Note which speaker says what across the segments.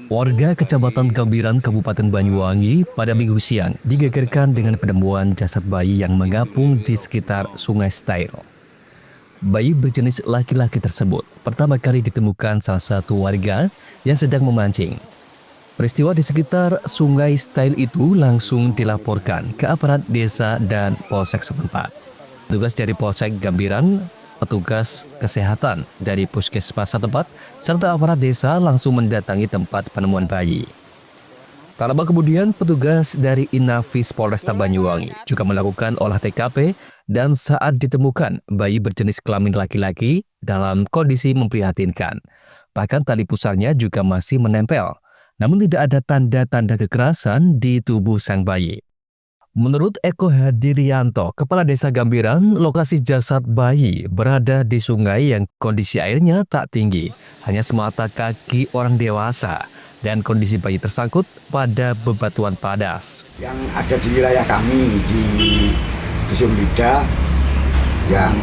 Speaker 1: Warga Kecamatan Gambiran, Kabupaten Banyuwangi pada Minggu siang digegerkan dengan penemuan jasad bayi yang mengapung di sekitar Sungai Stair. Bayi berjenis laki-laki tersebut pertama kali ditemukan salah satu warga yang sedang memancing. Peristiwa di sekitar Sungai Stair itu langsung dilaporkan ke aparat desa dan polsek setempat. Petugas dari Polsek Gambiran, petugas kesehatan dari puskesmas setempat, serta aparat desa langsung mendatangi tempat penemuan bayi. Tak lama kemudian, petugas dari Inafis Polresta Banyuwangi juga melakukan olah TKP dan saat ditemukan bayi berjenis kelamin laki-laki dalam kondisi memprihatinkan. Bahkan tali pusarnya juga masih menempel, namun tidak ada tanda-tanda kekerasan di tubuh sang bayi. Menurut Eko Hadirianto, Kepala Desa Gambiran, lokasi jasad bayi berada di sungai yang kondisi airnya tak tinggi, hanya semata kaki orang dewasa, dan kondisi bayi tersangkut pada bebatuan padas.
Speaker 2: Yang ada di wilayah kami di Dusun Lida, yang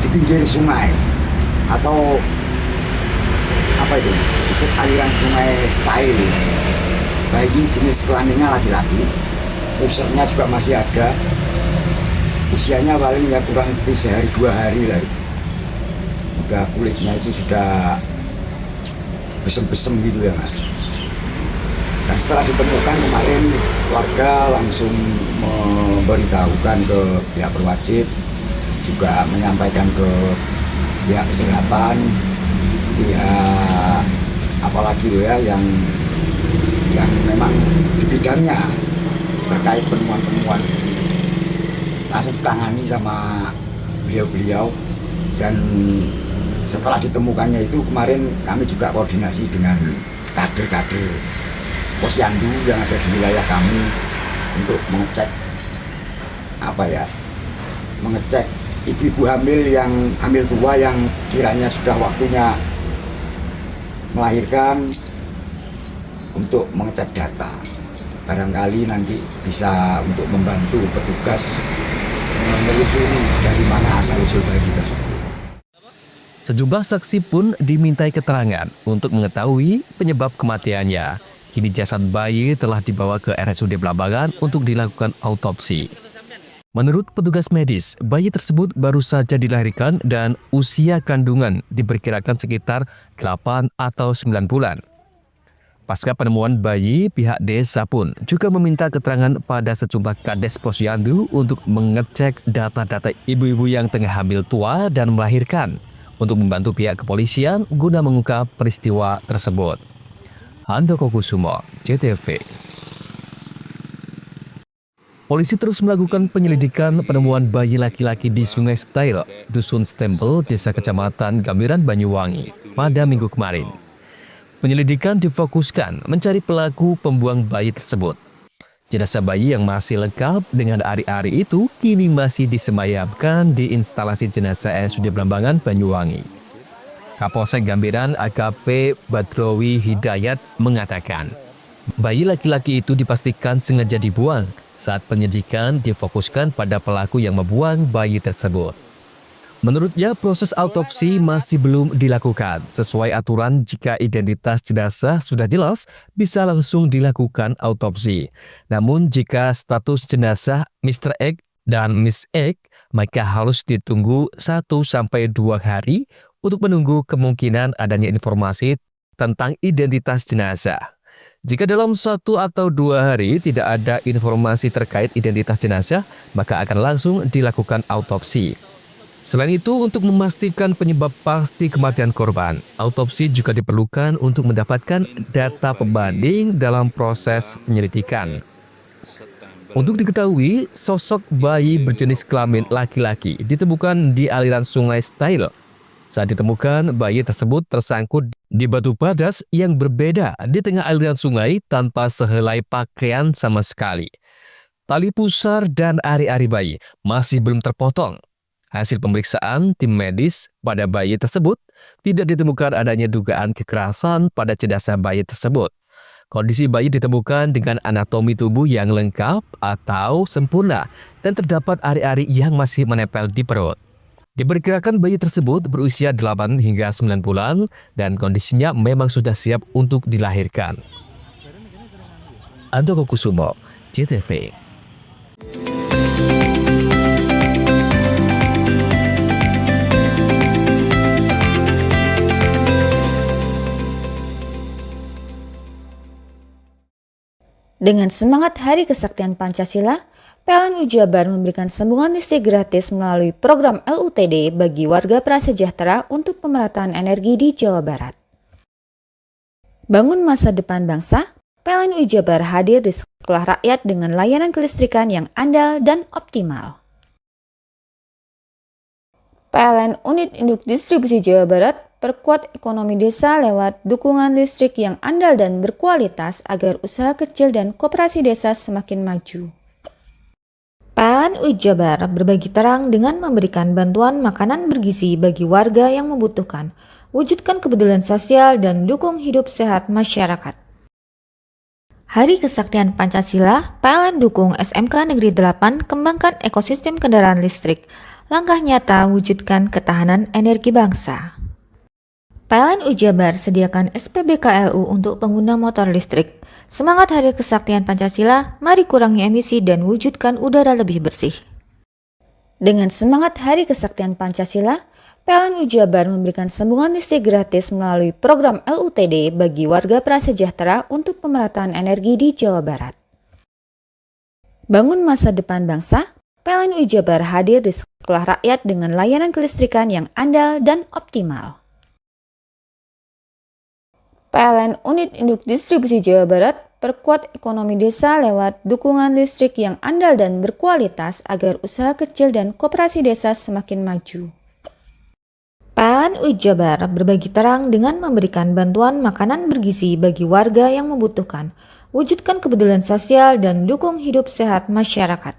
Speaker 2: di pinggir sungai atau ikut aliran sungai Stail. Bayi jenis kelaminnya laki-laki, usernya juga masih ada, usianya paling ya kurang lebih sehari 2 hari lah. Udah kulitnya itu sudah besem-besem gitu ya Mas. Dan setelah ditemukan kemarin, warga langsung memberitahukan ke pihak berwajib, juga menyampaikan ke pihak kesehatan, pihak apalagi yang memang di bidangnya terkait penemuan-penemuan seperti itu. Langsung ditangani sama beliau-beliau, dan setelah ditemukannya itu kemarin kami juga koordinasi dengan kader-kader posyandu yang ada di wilayah kami untuk mengecek ibu-ibu hamil yang hamil tua yang kiranya sudah waktunya melahirkan, untuk mengecek data. Barangkali nanti bisa untuk membantu petugas menelusuri dari mana asal-usul bayi tersebut.
Speaker 1: Sejumlah saksi pun dimintai keterangan untuk mengetahui penyebab kematiannya. Kini jasad bayi telah dibawa ke RSUD Blambangan untuk dilakukan autopsi. Menurut petugas medis, bayi tersebut baru saja dilahirkan dan usia kandungan diperkirakan sekitar 8 atau 9 bulan. Pasca penemuan bayi, pihak desa pun juga meminta keterangan pada sejumlah kades posyandu untuk mengecek data-data ibu-ibu yang tengah hamil tua dan melahirkan untuk membantu pihak kepolisian guna mengungkap peristiwa tersebut. Handoko Kusumo, JTV. Polisi terus melakukan penyelidikan penemuan bayi laki-laki di Sungai Stail, Dusun Stempel, Desa Kecamatan Gambiran, Banyuwangi pada Minggu kemarin. Penyelidikan difokuskan mencari pelaku pembuang bayi tersebut. Jenazah bayi yang masih lengkap dengan ari-ari itu kini masih disemayamkan di instalasi jenazah RSUD Blambangan, Banyuwangi. Kapolsek Gambiran AKP Badrowi Hidayat mengatakan, bayi laki-laki itu dipastikan sengaja dibuang saat penyidikan difokuskan pada pelaku yang membuang bayi tersebut. Menurutnya, proses autopsi masih belum dilakukan. Sesuai aturan, jika identitas jenazah sudah jelas, bisa langsung dilakukan autopsi. Namun, jika status jenazah Mr. X dan Miss X, maka harus ditunggu 1-2 hari untuk menunggu kemungkinan adanya informasi tentang identitas jenazah. Jika dalam 1 atau 2 hari tidak ada informasi terkait identitas jenazah, maka akan langsung dilakukan autopsi. Selain itu, untuk memastikan penyebab pasti kematian korban, autopsi juga diperlukan untuk mendapatkan data pembanding dalam proses penyelidikan. Untuk diketahui, sosok bayi berjenis kelamin laki-laki ditemukan di aliran Sungai Stail. Saat ditemukan, bayi tersebut tersangkut di batu padas yang berbeda di tengah aliran sungai tanpa sehelai pakaian sama sekali. Tali pusar dan ari-ari bayi masih belum terpotong. Hasil pemeriksaan tim medis pada bayi tersebut tidak ditemukan adanya dugaan kekerasan pada jenazah bayi tersebut. Kondisi bayi ditemukan dengan anatomi tubuh yang lengkap atau sempurna dan terdapat ari-ari yang masih menempel di perut. Diperkirakan bayi tersebut berusia 8 hingga 9 bulan dan kondisinya memang sudah siap untuk dilahirkan. Andoko Kusumo, JTV.
Speaker 3: Dengan semangat Hari Kesaktian Pancasila, PLN Jabar memberikan sambungan listrik gratis melalui program LUTD bagi warga prasejahtera untuk pemerataan energi di Jawa Barat. Bangun masa depan bangsa, PLN Jabar hadir di sekolah rakyat dengan layanan kelistrikan yang andal dan optimal. PLN Unit Induk Distribusi Jawa Barat perkuat ekonomi desa lewat dukungan listrik yang andal dan berkualitas agar usaha kecil dan koperasi desa semakin maju. PLN Jabar berbagi terang dengan memberikan bantuan makanan bergizi bagi warga yang membutuhkan, wujudkan kepedulian sosial dan dukung hidup sehat masyarakat. Hari Kesaktian Pancasila, PLN dukung SMK Negeri 8 kembangkan ekosistem kendaraan listrik, langkah nyata wujudkan ketahanan energi bangsa. PLN Jabar sediakan SPBKLU untuk pengguna motor listrik. Semangat Hari Kesaktian Pancasila, mari kurangi emisi dan wujudkan udara lebih bersih. Dengan semangat Hari Kesaktian Pancasila, PLN Jabar memberikan sambungan listrik gratis melalui program LUTD bagi warga prasejahtera untuk pemerataan energi di Jawa Barat. Bangun masa depan bangsa, PLN Jabar hadir di sekolah rakyat dengan layanan kelistrikan yang andal dan optimal. PLN Unit Induk Distribusi Jawa Barat perkuat ekonomi desa lewat dukungan listrik yang andal dan berkualitas agar usaha kecil dan koperasi desa semakin maju. PLN Jabar berbagi terang dengan memberikan bantuan makanan bergizi bagi warga yang membutuhkan, wujudkan kepedulian sosial dan dukung hidup sehat masyarakat.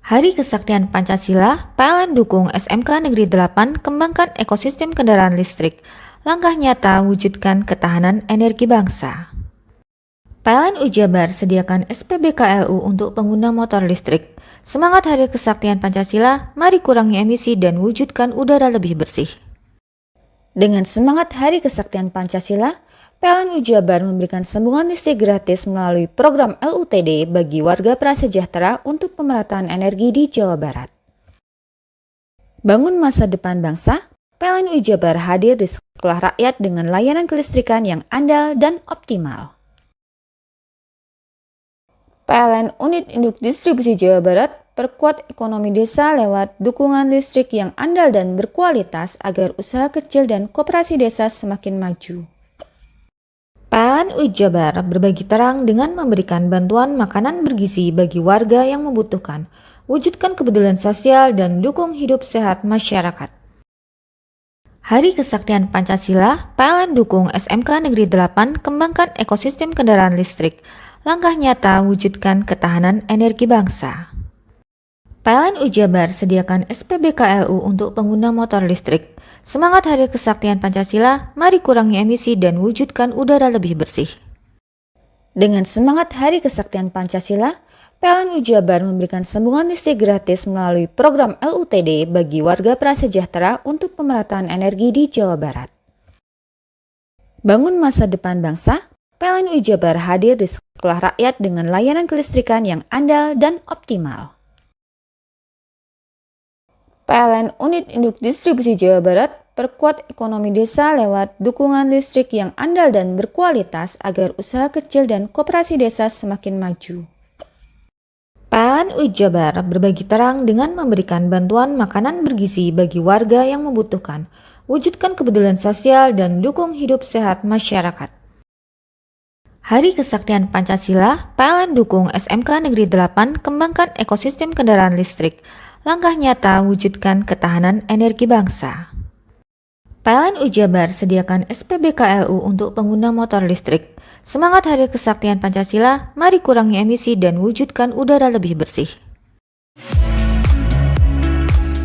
Speaker 3: Hari Kesaktian Pancasila, PLN dukung SMK Negeri 8 kembangkan ekosistem kendaraan listrik, langkah nyata wujudkan ketahanan energi bangsa. PLN Jabar sediakan SPBKLU untuk pengguna motor listrik. Semangat Hari Kesaktian Pancasila, mari kurangi emisi dan wujudkan udara lebih bersih. Dengan semangat Hari Kesaktian Pancasila, PLN Jabar memberikan sambungan listrik gratis melalui program LUTD bagi warga prasejahtera untuk pemerataan energi di Jawa Barat. Bangun masa depan bangsa, PLN Jabar hadir di sekolah rakyat dengan layanan kelistrikan yang andal dan optimal. PLN Unit Induk Distribusi Jawa Barat perkuat ekonomi desa lewat dukungan listrik yang andal dan berkualitas agar usaha kecil dan koperasi desa semakin maju. PLN Jabar berbagi terang dengan memberikan bantuan makanan bergizi bagi warga yang membutuhkan, wujudkan kepedulian sosial dan dukung hidup sehat masyarakat. Hari Kesaktian Pancasila, PLN dukung SMK Negeri 8 kembangkan ekosistem kendaraan listrik, langkah nyata wujudkan ketahanan energi bangsa. PLN Jabar sediakan SPBKLU untuk pengguna motor listrik. Semangat Hari Kesaktian Pancasila, mari kurangi emisi dan wujudkan udara lebih bersih. Dengan semangat Hari Kesaktian Pancasila, PLN Jabar memberikan sambungan listrik gratis melalui program LUTD bagi warga prasejahtera untuk pemerataan energi di Jawa Barat. Bangun masa depan bangsa, PLN Jabar hadir di sekolah rakyat dengan layanan kelistrikan yang andal dan optimal. PLN Unit Induk Distribusi Jawa Barat perkuat ekonomi desa lewat dukungan listrik yang andal dan berkualitas agar usaha kecil dan koperasi desa semakin maju. PLN Jabar berbagi terang dengan memberikan bantuan makanan bergizi bagi warga yang membutuhkan, wujudkan kepedulian sosial dan dukung hidup sehat masyarakat. Hari Kesaktian Pancasila, PLN dukung SMK Negeri 8 kembangkan ekosistem kendaraan listrik, langkah nyata wujudkan ketahanan energi bangsa. PLN Jabar sediakan SPBKLU untuk pengguna motor listrik. Semangat Hari Kesaktian Pancasila, mari kurangi emisi dan wujudkan udara lebih bersih.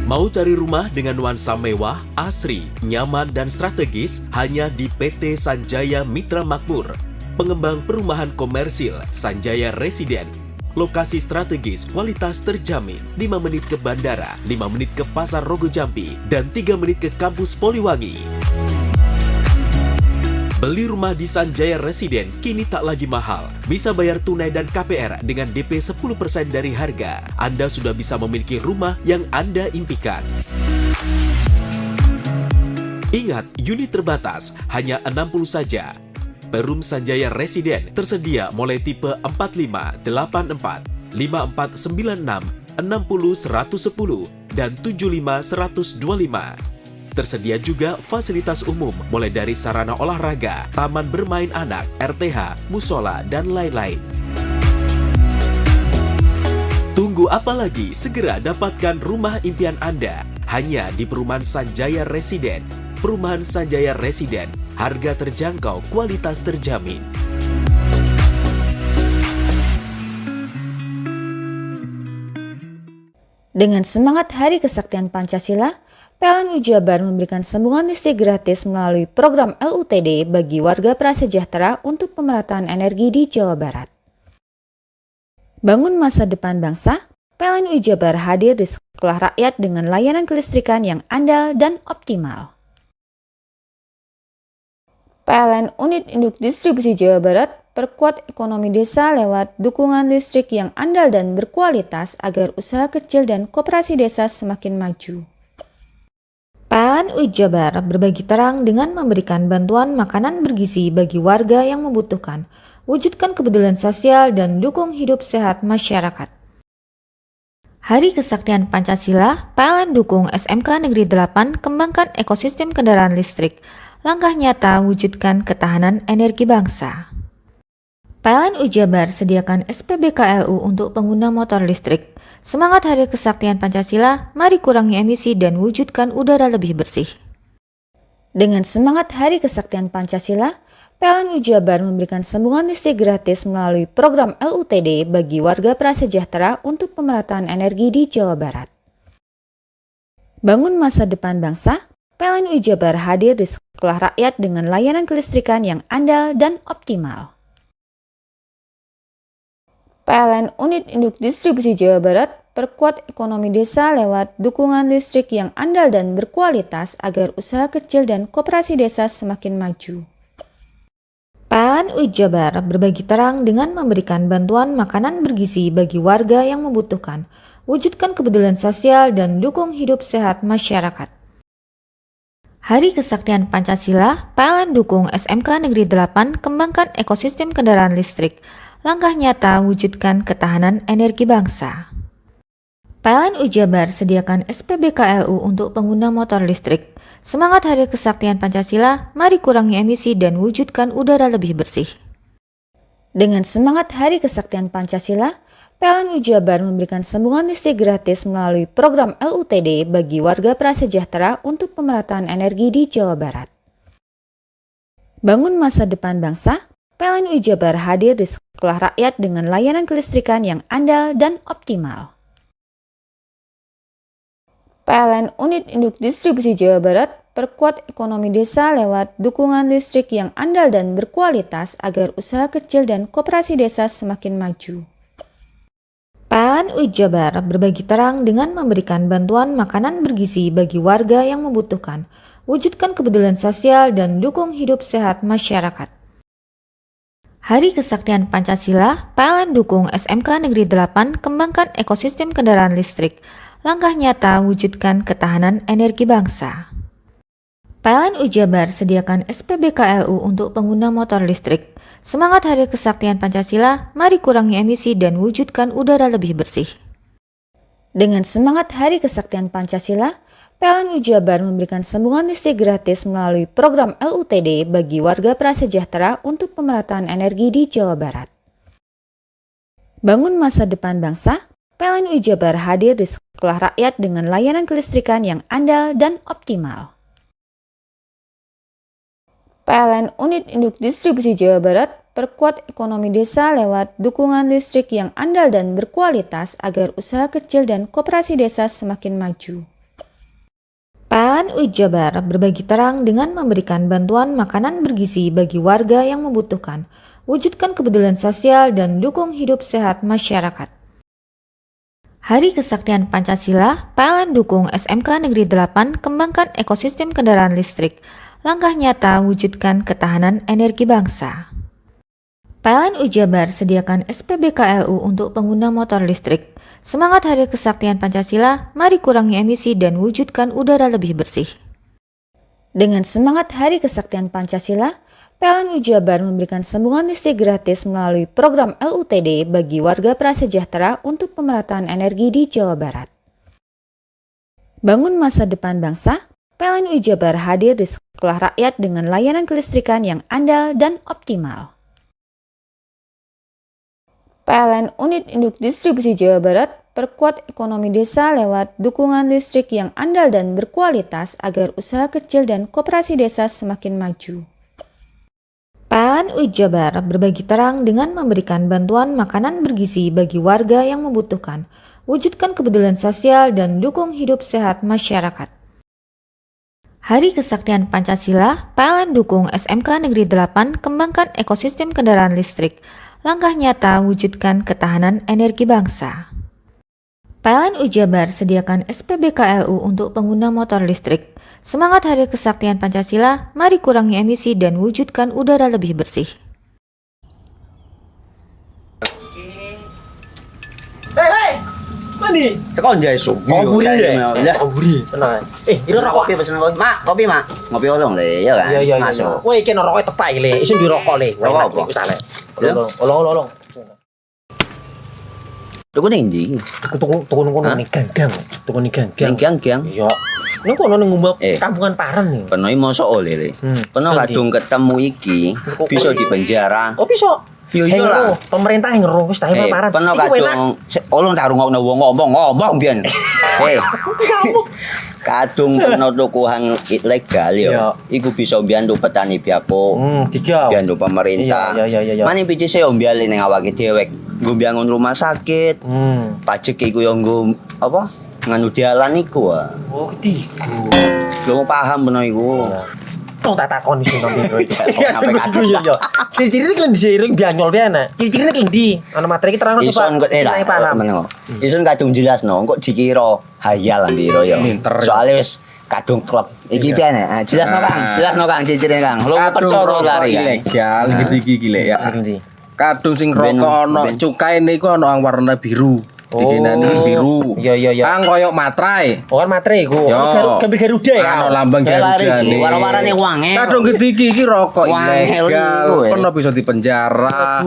Speaker 4: Mau cari rumah dengan nuansa mewah, asri, nyaman, dan strategis hanya di PT Sanjaya Mitra Makmur. Pengembang perumahan komersil Sanjaya Residen. Lokasi strategis, kualitas terjamin. 5 menit ke bandara, 5 menit ke Pasar Rogo Jambi, dan 3 menit ke kampus Poliwangi. Beli rumah di Sanjaya Residen kini tak lagi mahal. Bisa bayar tunai dan KPR dengan DP 10% dari harga. Anda sudah bisa memiliki rumah yang Anda impikan. Ingat, unit terbatas, hanya 60 saja. Perum Sanjaya Residen tersedia mulai tipe 45, 84, 5496, 60 110, dan 75 125. Tersedia juga fasilitas umum mulai dari sarana olahraga, taman bermain anak, RTH, musola, dan lain-lain. Tunggu apa lagi? Segera dapatkan rumah impian Anda hanya di Perumahan Sanjaya Residen. Perumahan Sanjaya Residen, harga terjangkau, kualitas terjamin.
Speaker 3: Dengan semangat Hari Kesaktian Pancasila, PLN Jabar memberikan sambungan listrik gratis melalui program LUTD bagi warga prasejahtera untuk pemerataan energi di Jawa Barat. Bangun masa depan bangsa, PLN Jabar hadir di sekolah rakyat dengan layanan kelistrikan yang andal dan optimal. PLN Unit Induk Distribusi Jawa Barat perkuat ekonomi desa lewat dukungan listrik yang andal dan berkualitas agar usaha kecil dan koperasi desa semakin maju. PLN Jabar berbagi terang dengan memberikan bantuan makanan bergizi bagi warga yang membutuhkan, wujudkan kepedulian sosial dan dukung hidup sehat masyarakat. Hari Kesaktian Pancasila, PLN dukung SMK Negeri 8 kembangkan ekosistem kendaraan listrik, langkah nyata wujudkan ketahanan energi bangsa. PLN Jabar sediakan SPBKLU untuk pengguna motor listrik. Semangat Hari Kesaktian Pancasila, mari kurangi emisi dan wujudkan udara lebih bersih. Dengan semangat Hari Kesaktian Pancasila, PLN Jabar memberikan sambungan listrik gratis melalui program LUTD bagi warga prasejahtera untuk pemerataan energi di Jawa Barat. Bangun masa depan bangsa, PLN Jabar hadir di sekolah rakyat dengan layanan kelistrikan yang andal dan optimal. PLN Unit Induk Distribusi Jawa Barat perkuat ekonomi desa lewat dukungan listrik yang andal dan berkualitas agar usaha kecil dan koperasi desa semakin maju. PLN Jabar berbagi terang dengan memberikan bantuan makanan bergizi bagi warga yang membutuhkan, wujudkan kepedulian sosial dan dukung hidup sehat masyarakat. Hari Kesaktian Pancasila, PLN dukung SMK Negeri 8 kembangkan ekosistem kendaraan listrik, langkah nyata wujudkan ketahanan energi bangsa. PLN Jabar sediakan SPBKLU untuk pengguna motor listrik. Semangat Hari Kesaktian Pancasila, mari kurangi emisi dan wujudkan udara lebih bersih. Dengan semangat Hari Kesaktian Pancasila, PLN Jabar memberikan sambungan listrik gratis melalui program LUTD bagi warga prasejahtera untuk pemerataan energi di Jawa Barat. Bangun masa depan bangsa, PLN Jabar hadir di sekolah rakyat dengan layanan kelistrikan yang andal dan optimal. PLN Unit Induk Distribusi Jawa Barat perkuat ekonomi desa lewat dukungan listrik yang andal dan berkualitas agar usaha kecil dan koperasi desa semakin maju. PLN Jabar berbagi terang dengan memberikan bantuan makanan bergizi bagi warga yang membutuhkan, wujudkan kepedulian sosial dan dukung hidup sehat masyarakat. Hari Kesaktian Pancasila, PLN dukung SMK Negeri 8 kembangkan ekosistem kendaraan listrik, langkah nyata wujudkan ketahanan energi bangsa. PLN Jabar sediakan SPBKLU untuk pengguna motor listrik. Semangat Hari Kesaktian Pancasila, mari kurangi emisi dan wujudkan udara lebih bersih. Dengan semangat Hari Kesaktian Pancasila, PLN Jabar memberikan sambungan listrik gratis melalui program LUTD bagi warga prasejahtera untuk pemerataan energi di Jawa Barat. Bangun masa depan bangsa, PLN Jabar hadir di sekolah rakyat dengan layanan kelistrikan yang andal dan optimal. PLN Unit Induk Distribusi Jawa Barat perkuat ekonomi desa lewat dukungan listrik yang andal dan berkualitas agar usaha kecil dan koperasi desa semakin maju. PLN Jabar berbagi terang dengan memberikan bantuan makanan bergizi bagi warga yang membutuhkan, wujudkan kepedulian sosial dan dukung hidup sehat masyarakat. Hari Kesaktian Pancasila, PLN dukung SMK Negeri 8 kembangkan ekosistem kendaraan listrik. Langkah nyata wujudkan ketahanan energi bangsa. PLN Jabar sediakan SPBKLU untuk pengguna motor listrik. Semangat Hari Kesaktian Pancasila, mari kurangi emisi dan wujudkan udara lebih bersih. Dengan semangat Hari Kesaktian Pancasila, PLN Jabar memberikan sambungan listrik gratis melalui program LUTD bagi warga prasejahtera untuk pemerataan energi di Jawa Barat. Bangun masa depan bangsa, PLN Jabar hadir di sekolah rakyat dengan layanan kelistrikan yang andal dan optimal. PLN Unit Induk Distribusi Jawa Barat perkuat ekonomi desa lewat dukungan listrik yang andal dan berkualitas agar usaha kecil dan koperasi desa semakin maju. PLN Jabar berbagi terang dengan memberikan bantuan makanan bergizi bagi warga yang membutuhkan, wujudkan kepedulian sosial dan dukung hidup sehat masyarakat. Hari Kesaktian Pancasila, PLN dukung SMK Negeri 8 kembangkan ekosistem kendaraan listrik. Langkah nyata wujudkan ketahanan energi bangsa. PLN Jabar sediakan SPBKLU untuk pengguna motor listrik. Semangat Hari Kesaktian Pancasila, mari kurangi emisi dan wujudkan udara lebih bersih.
Speaker 5: Hei, mandi.
Speaker 6: Tekan jaya subuh.
Speaker 5: Ngomburi deh.
Speaker 6: Ya.
Speaker 5: Ngomburi, tenang.
Speaker 6: Ini rokok pesen kopi. Mak, kopi, Mak. Ngopi olong le, ya kan?
Speaker 5: Iya.
Speaker 6: Masuk.
Speaker 5: Woi, kena rokoknya tepak le. Isun di rokok le.
Speaker 6: Rokok apa?
Speaker 5: Wis ale.
Speaker 6: Ya.
Speaker 5: Olong.
Speaker 6: Tuku ning ndi?
Speaker 5: Tuku ngono ning gang. Tuku ning gang.
Speaker 6: Ning gang.
Speaker 5: Iya. Ning kono ning ngumba
Speaker 6: Eh.
Speaker 5: kampungan Paren nih.
Speaker 6: Peno iki mosok oleh le. Peno
Speaker 5: Nanti.
Speaker 6: kadung ketemu iki bisa dipenjara.
Speaker 5: Oh, bisa.
Speaker 6: Yo iya lah.
Speaker 5: Pemerintah yang ngeru wis tahe Paren.
Speaker 6: Peno
Speaker 5: Iku enak.
Speaker 6: kadung olong tak rungokno wong ngomong biyen. Kadung peno tuku hang ilegal yo.
Speaker 5: Iya.
Speaker 6: Iku bisa mbiyantu petani biako.
Speaker 5: Tiga.
Speaker 6: Mbiyantu pemerintah.
Speaker 5: Iya.
Speaker 6: Mane picise yo mbiale ning awake dhewek. Nggo mbiyangun rumah sakit. Pajak iku yo nggo apa? Nganu dalan iku.
Speaker 5: Oh, ketiku.
Speaker 6: Lu paham peno iku.
Speaker 5: Tong tak takon iso nang biro iki.
Speaker 6: Iya,
Speaker 5: Iya. Ciri-cirine klendhi seiring bianyol piana. Ciri-cirine klendhi. Ana materi iki terang coba.
Speaker 6: Ison kok meneng. Ison kadung jelasno, kok dikira hayal ambiro ya. Soale wis kadung klub. Iki piye nek? Jelasno Kang, ciri-cirine Kang. Lu percaya lari kan.
Speaker 7: Ilegal iki lek ya.
Speaker 5: Klendhi.
Speaker 7: Kadung sing rokok ana cukaine iku ana warna biru. Dikenani biru.
Speaker 5: Iya.
Speaker 7: Kang koyo matrai.
Speaker 5: Oh kan matre iku.
Speaker 7: Yo.
Speaker 5: Gambar Garuda ya.
Speaker 7: Ana lambang Garuda nih.
Speaker 6: Warna-warnane wange.
Speaker 7: Kadung iki rokok
Speaker 6: Wangel
Speaker 7: ilegal.
Speaker 6: iku,
Speaker 7: Pernah bisa dipenjara.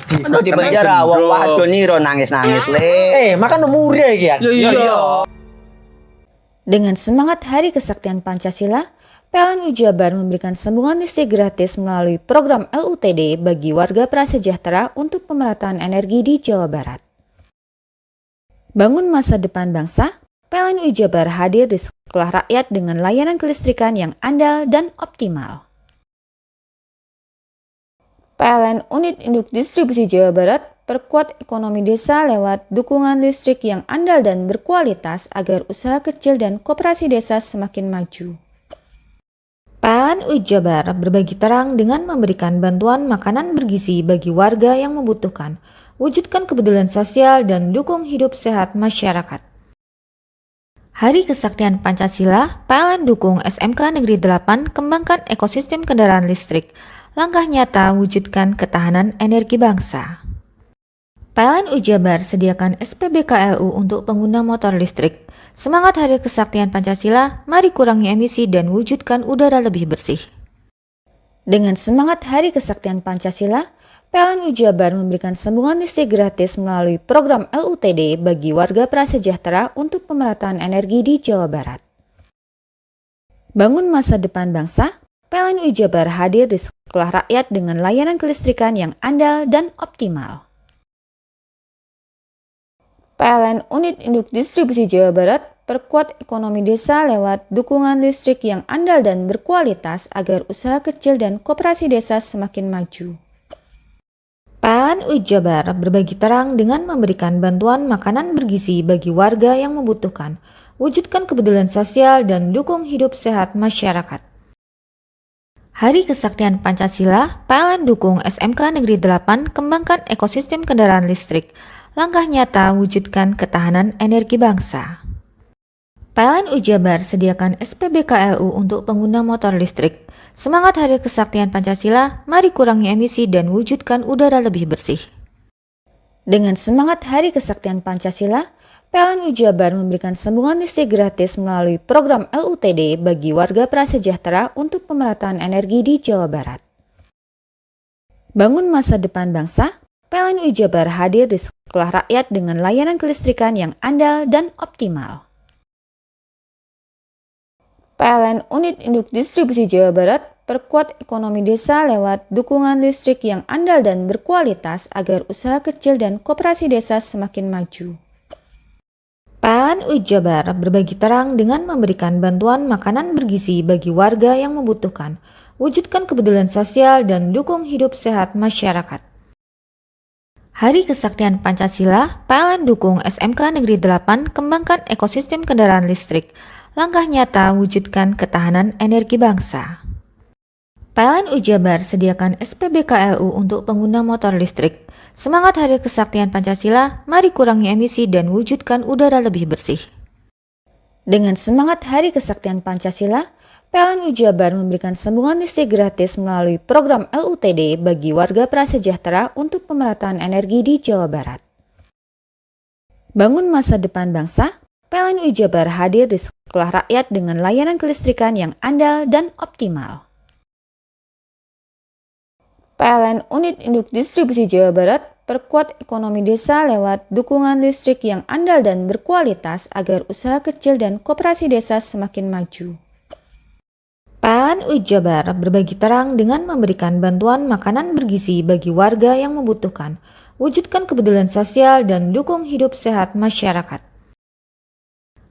Speaker 6: Peno di penjara wong wadon iro nangis-nangis le.
Speaker 5: Makan murah iki ya.
Speaker 7: Iya.
Speaker 3: Dengan semangat Hari Kesaktian Pancasila, PLN Jabar memberikan sambungan listrik gratis melalui program LUTD bagi warga prasejahtera untuk pemerataan energi di Jawa Barat. Bangun masa depan bangsa, PLN Jabar hadir di sekolah rakyat dengan layanan kelistrikan yang andal dan optimal. PLN Unit Induk Distribusi Jawa Barat perkuat ekonomi desa lewat dukungan listrik yang andal dan berkualitas agar usaha kecil dan koperasi desa semakin maju. PLN Jabar berbagi terang dengan memberikan bantuan makanan bergizi bagi warga yang membutuhkan, wujudkan kepedulian sosial dan dukung hidup sehat masyarakat. Hari Kesaktian Pancasila, PLN dukung SMK Negeri 8 kembangkan ekosistem kendaraan listrik. Langkah nyata wujudkan ketahanan energi bangsa. PLN Jabar sediakan SPBKLU untuk pengguna motor listrik. Semangat Hari Kesaktian Pancasila, mari kurangi emisi dan wujudkan udara lebih bersih. Dengan semangat Hari Kesaktian Pancasila, PLN Jabar memberikan sambungan listrik gratis melalui program LUTD bagi warga prasejahtera untuk pemerataan energi di Jawa Barat. Bangun masa depan bangsa, PLN Jabar hadir di sekolah rakyat dengan layanan kelistrikan yang andal dan optimal. PLN Unit Induk Distribusi Jawa Barat perkuat ekonomi desa lewat dukungan listrik yang andal dan berkualitas agar usaha kecil dan koperasi desa semakin maju. PLN Jabar berbagi terang dengan memberikan bantuan makanan bergizi bagi warga yang membutuhkan, wujudkan kepedulian sosial dan dukung hidup sehat masyarakat. Hari Kesaktian Pancasila, PLN dukung SMK Negeri 8 kembangkan ekosistem kendaraan listrik. Langkah nyata wujudkan ketahanan energi bangsa. PLN Ujabar sediakan SPBKLU untuk pengguna motor listrik. Semangat Hari Kesaktian Pancasila, mari kurangi emisi dan wujudkan udara lebih bersih. Dengan semangat Hari Kesaktian Pancasila, PLN Ujabar memberikan sambungan listrik gratis melalui program LUTD bagi warga prasejahtera untuk pemerataan energi di Jawa Barat. Bangun masa depan bangsa, PLN Ujabar hadir di sekolah rakyat dengan layanan kelistrikan yang andal dan optimal. PLN Unit Induk Distribusi Jawa Barat perkuat ekonomi desa lewat dukungan listrik yang andal dan berkualitas agar usaha kecil dan koperasi desa semakin maju. PLN Ujabar berbagi terang dengan memberikan bantuan makanan bergizi bagi warga yang membutuhkan, wujudkan kepedulian sosial dan dukung hidup sehat masyarakat. Hari Kesaktian Pancasila, PLN dukung SMK Negeri 8 kembangkan ekosistem kendaraan listrik. Langkah nyata wujudkan ketahanan energi bangsa. PLN Ujabar sediakan SPBKLU untuk pengguna motor listrik. Semangat Hari Kesaktian Pancasila, mari kurangi emisi dan wujudkan udara lebih bersih. Dengan semangat Hari Kesaktian Pancasila, PLN Ujabar memberikan sambungan listrik gratis melalui program LUTD bagi warga prasejahtera untuk pemerataan energi di Jawa Barat. Bangun masa depan bangsa, PLN Ujabar hadir di sekolah rakyat dengan layanan kelistrikan yang andal dan optimal. PLN Unit Induk Distribusi Jawa Barat perkuat ekonomi desa lewat dukungan listrik yang andal dan berkualitas agar usaha kecil dan koperasi desa semakin maju. PLN Ujabar berbagi terang dengan memberikan bantuan makanan bergizi bagi warga yang membutuhkan, wujudkan kepedulian sosial dan dukung hidup sehat masyarakat.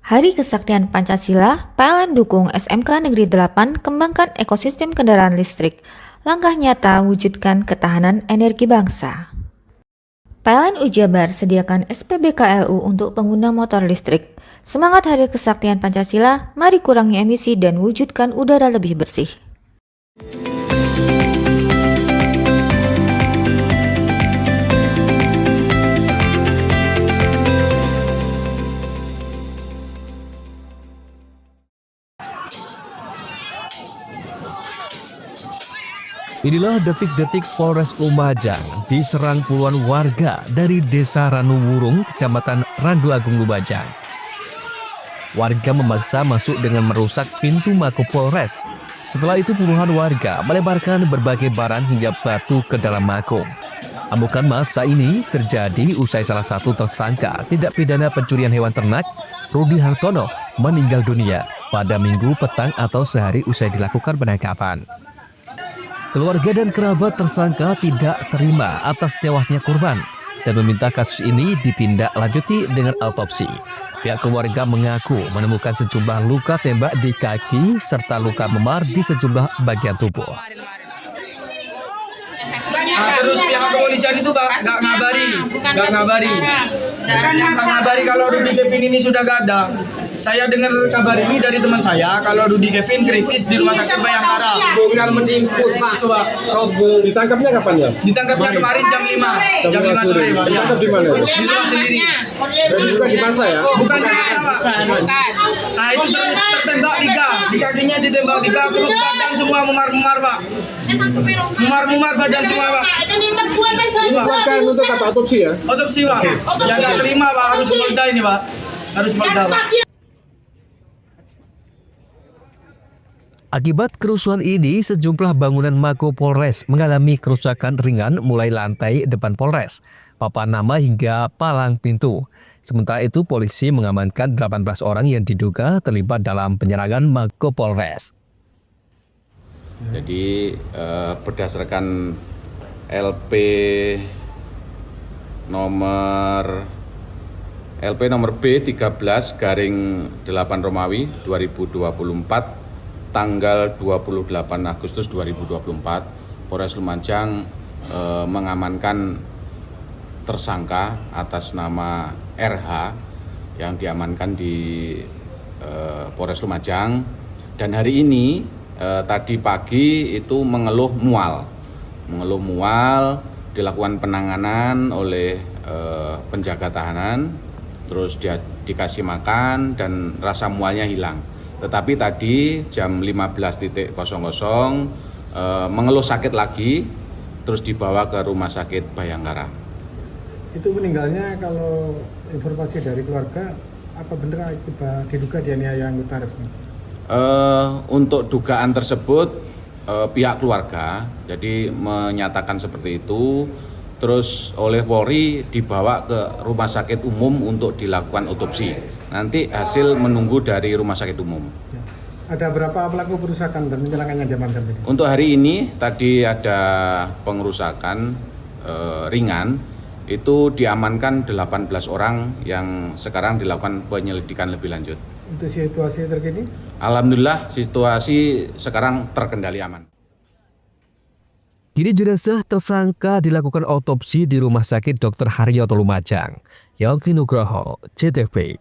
Speaker 3: Hari Kesaktian Pancasila, PLN dukung SMK Negeri 8 kembangkan ekosistem kendaraan listrik. Langkah nyata wujudkan ketahanan energi bangsa. PLN Ujabar sediakan SPBKLU untuk pengguna motor listrik. Semangat Hari Kesaktian Pancasila, mari kurangi emisi dan wujudkan udara lebih bersih.
Speaker 1: Inilah detik-detik Polres Lumajang diserang puluhan warga dari Desa Ranuwurung, Kecamatan Randu Agung, Lumajang. Warga memaksa masuk dengan merusak pintu Mako Polres. Setelah itu puluhan warga melebarkan berbagai barang hingga batu ke dalam Mako. Amukan massa ini terjadi usai salah satu tersangka tindak pidana pencurian hewan ternak, Rudi Hartono, meninggal dunia pada Minggu petang atau sehari usai dilakukan penangkapan. Keluarga dan kerabat tersangka tidak terima atas tewasnya korban dan meminta kasus ini ditindaklanjuti dengan autopsi. Pihak keluarga mengaku menemukan sejumlah luka tembak di kaki serta luka memar di sejumlah bagian tubuh.
Speaker 8: Terus pihak kepolisian itu nggak ngabari kalau Rudi Kevin ini sudah gak ada. Saya dengar kabar ini dari teman saya kalau Rudi Kevin kritis di rumah sakit Bayangkara.
Speaker 5: Bukan menimpus Pak.
Speaker 8: Itu Pak.
Speaker 5: Sobo.
Speaker 9: Ditangkapnya kapan ya?
Speaker 8: Ditangkapnya kemarin jam 5 sore Pak.
Speaker 9: Ditangkap di mana?
Speaker 8: Di rumah sendiri.
Speaker 9: Dan bukan di masa ya?
Speaker 8: Bukan di masa Pak. Nah itu terus tertembak 3. Di kakinya ditembak 3 terus badan semua memar-memar Pak. Memar-memar badan semua Pak.
Speaker 9: Dikeluarkan untuk apa? Autopsi ya?
Speaker 8: Autopsi Pak. Yang nggak terima Pak harus Polda ini Pak. Harus Polda Pak.
Speaker 1: Akibat kerusuhan ini, sejumlah bangunan Mako Polres mengalami kerusakan ringan mulai lantai depan Polres, papan nama hingga palang pintu. Sementara itu, polisi mengamankan 18 orang yang diduga terlibat dalam penyerangan Mako Polres.
Speaker 10: Jadi berdasarkan LP nomor B13/8 Romawi 2024 tanggal 28 Agustus 2024, Polres Lumajang mengamankan tersangka atas nama RH yang diamankan di Polres Lumajang. Dan hari ini tadi pagi itu mengeluh mual, dilakukan penanganan oleh penjaga tahanan, terus dia dikasih makan dan rasa mualnya hilang. Tetapi tadi jam 15.00 mengeluh sakit lagi, terus dibawa ke Rumah Sakit Bayangkara.
Speaker 9: Itu meninggalnya kalau informasi dari keluarga, apa benar akibat diduga dianiaya anggota resmi?
Speaker 10: Untuk dugaan tersebut pihak keluarga jadi menyatakan seperti itu, terus oleh Polri dibawa ke Rumah Sakit Umum untuk dilakukan otopsi. Nanti hasil menunggu dari Rumah Sakit Umum.
Speaker 9: Ya. Ada berapa pelaku perusakan dan penyerangan yang diamankan tadi?
Speaker 10: Untuk hari ini tadi ada pengerusakan ringan, itu diamankan 18 orang yang sekarang dilakukan penyelidikan lebih lanjut.
Speaker 9: Untuk situasi terkini?
Speaker 10: Alhamdulillah situasi sekarang terkendali aman.
Speaker 1: Kini jenazah tersangka dilakukan otopsi di Rumah Sakit Dr. Haryoto Lumajang. Yogi Nugroho, CTV.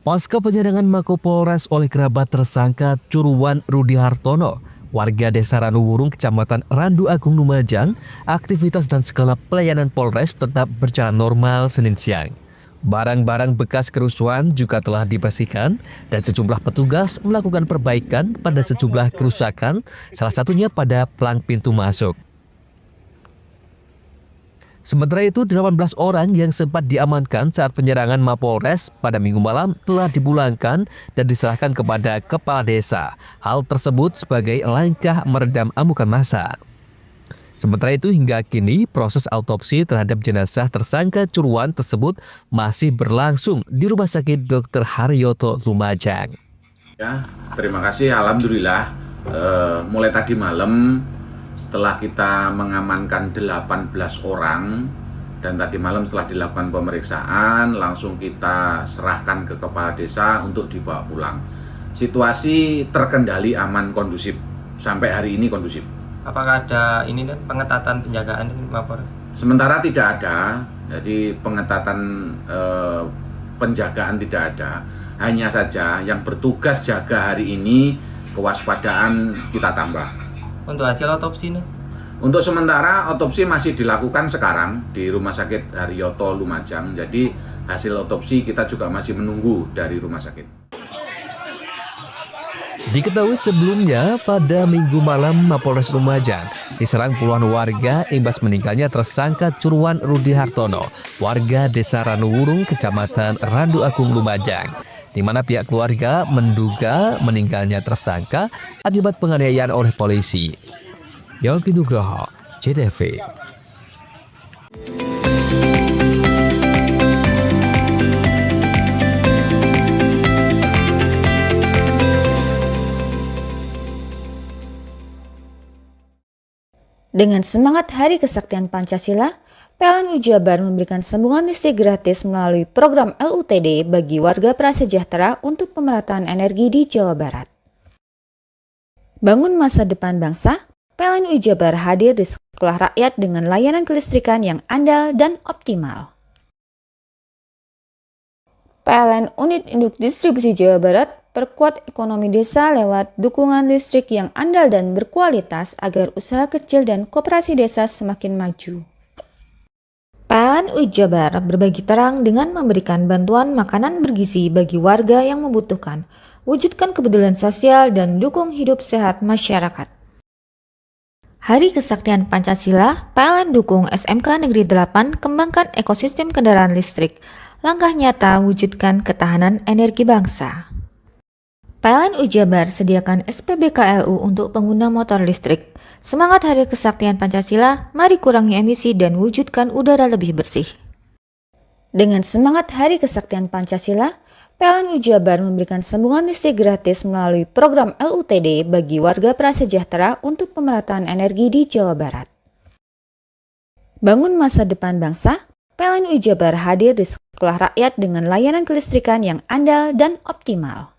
Speaker 1: Pasca penyerangan Mapolres oleh kerabat tersangka Curwan Rudi Hartono, warga Desa Ranuwurung, Kecamatan Randu Agung, Lumajang, aktivitas dan skala pelayanan Polres tetap berjalan normal Senin siang. Barang-barang bekas kerusuhan juga telah dibersihkan dan sejumlah petugas melakukan perbaikan pada sejumlah kerusakan, salah satunya pada pelang pintu masuk. Sementara itu, 18 orang yang sempat diamankan saat penyerangan Mapolres pada Minggu malam telah dipulangkan dan diserahkan kepada kepala desa. Hal tersebut sebagai langkah meredam amukan massa. Sementara itu, hingga kini proses autopsi terhadap jenazah tersangka Curwan tersebut masih berlangsung di Rumah Sakit Dr. Haryoto Lumajang.
Speaker 10: Ya, terima kasih. Alhamdulillah, mulai tadi malam setelah kita mengamankan 18 orang dan tadi malam setelah dilakukan pemeriksaan langsung kita serahkan ke kepala desa untuk dibawa pulang. Situasi terkendali, aman, kondusif. Sampai hari ini kondusif.
Speaker 5: Apakah ada ini pengetatan penjagaan di Mapolres?
Speaker 10: Sementara tidak ada, jadi pengetatan penjagaan tidak ada. Hanya saja yang bertugas jaga hari ini kewaspadaan kita tambah.
Speaker 5: Untuk hasil otopsi nih?
Speaker 10: Untuk sementara otopsi masih dilakukan sekarang di Rumah Sakit Haryoto Lumajang. Jadi hasil otopsi kita juga masih menunggu dari rumah sakit.
Speaker 1: Diketahui sebelumnya pada Minggu malam Mapolres Lumajang diserang puluhan warga imbas meninggalnya tersangka Curwan Rudi Hartono, warga Desa Ranuwurung, Kecamatan Randu Agung, Lumajang, di mana pihak keluarga menduga meninggalnya tersangka akibat penganiayaan oleh polisi. Yogi Nugroho, CTV.
Speaker 3: Dengan semangat Hari Kesaktian Pancasila, PLN Jabar memberikan sambungan listrik gratis melalui program LUTD bagi warga prasejahtera untuk pemerataan energi di Jawa Barat. Bangun masa depan bangsa, PLN Jabar hadir di sekolah rakyat dengan layanan kelistrikan yang andal dan optimal. PLN Unit Induk Distribusi Jawa Barat perkuat ekonomi desa lewat dukungan listrik yang andal dan berkualitas agar usaha kecil dan koperasi desa semakin maju. PLN Jabar berbagi terang dengan memberikan bantuan makanan bergizi bagi warga yang membutuhkan, wujudkan kepedulian sosial dan dukung hidup sehat masyarakat. Hari Kesaktian Pancasila, PLN dukung SMK Negeri 8 kembangkan ekosistem kendaraan listrik, langkah nyata wujudkan ketahanan energi bangsa. PLN Jabar sediakan SPBKLU untuk pengguna motor listrik. Semangat Hari Kesaktian Pancasila, mari kurangi emisi dan wujudkan udara lebih bersih. Dengan semangat Hari Kesaktian Pancasila, PLN Jabar memberikan sambungan listrik gratis melalui program LUTD bagi warga prasejahtera untuk pemerataan energi di Jawa Barat. Bangun masa depan bangsa, PLN Jabar hadir di sekolah rakyat dengan layanan kelistrikan yang andal dan optimal.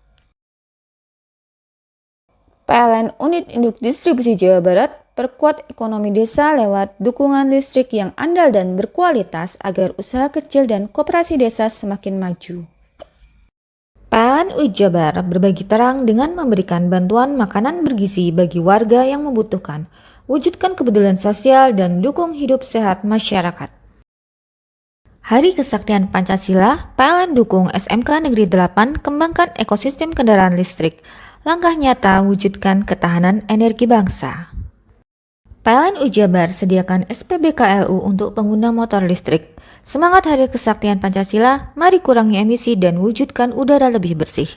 Speaker 3: PLN Unit Induk Distribusi Jawa Barat perkuat ekonomi desa lewat dukungan listrik yang andal dan berkualitas agar usaha kecil dan koperasi desa semakin maju. PLN UI Jabar berbagi terang dengan memberikan bantuan makanan bergizi bagi warga yang membutuhkan, wujudkan kepedulian sosial dan dukung hidup sehat masyarakat. Hari Kesaktian Pancasila, PLN dukung SMK Negeri 8 kembangkan ekosistem kendaraan listrik, langkah nyata wujudkan ketahanan energi bangsa. PLN UI Jabar sediakan SPBKLU untuk pengguna motor listrik. Semangat Hari Kesaktian Pancasila, mari kurangi emisi dan wujudkan udara lebih bersih.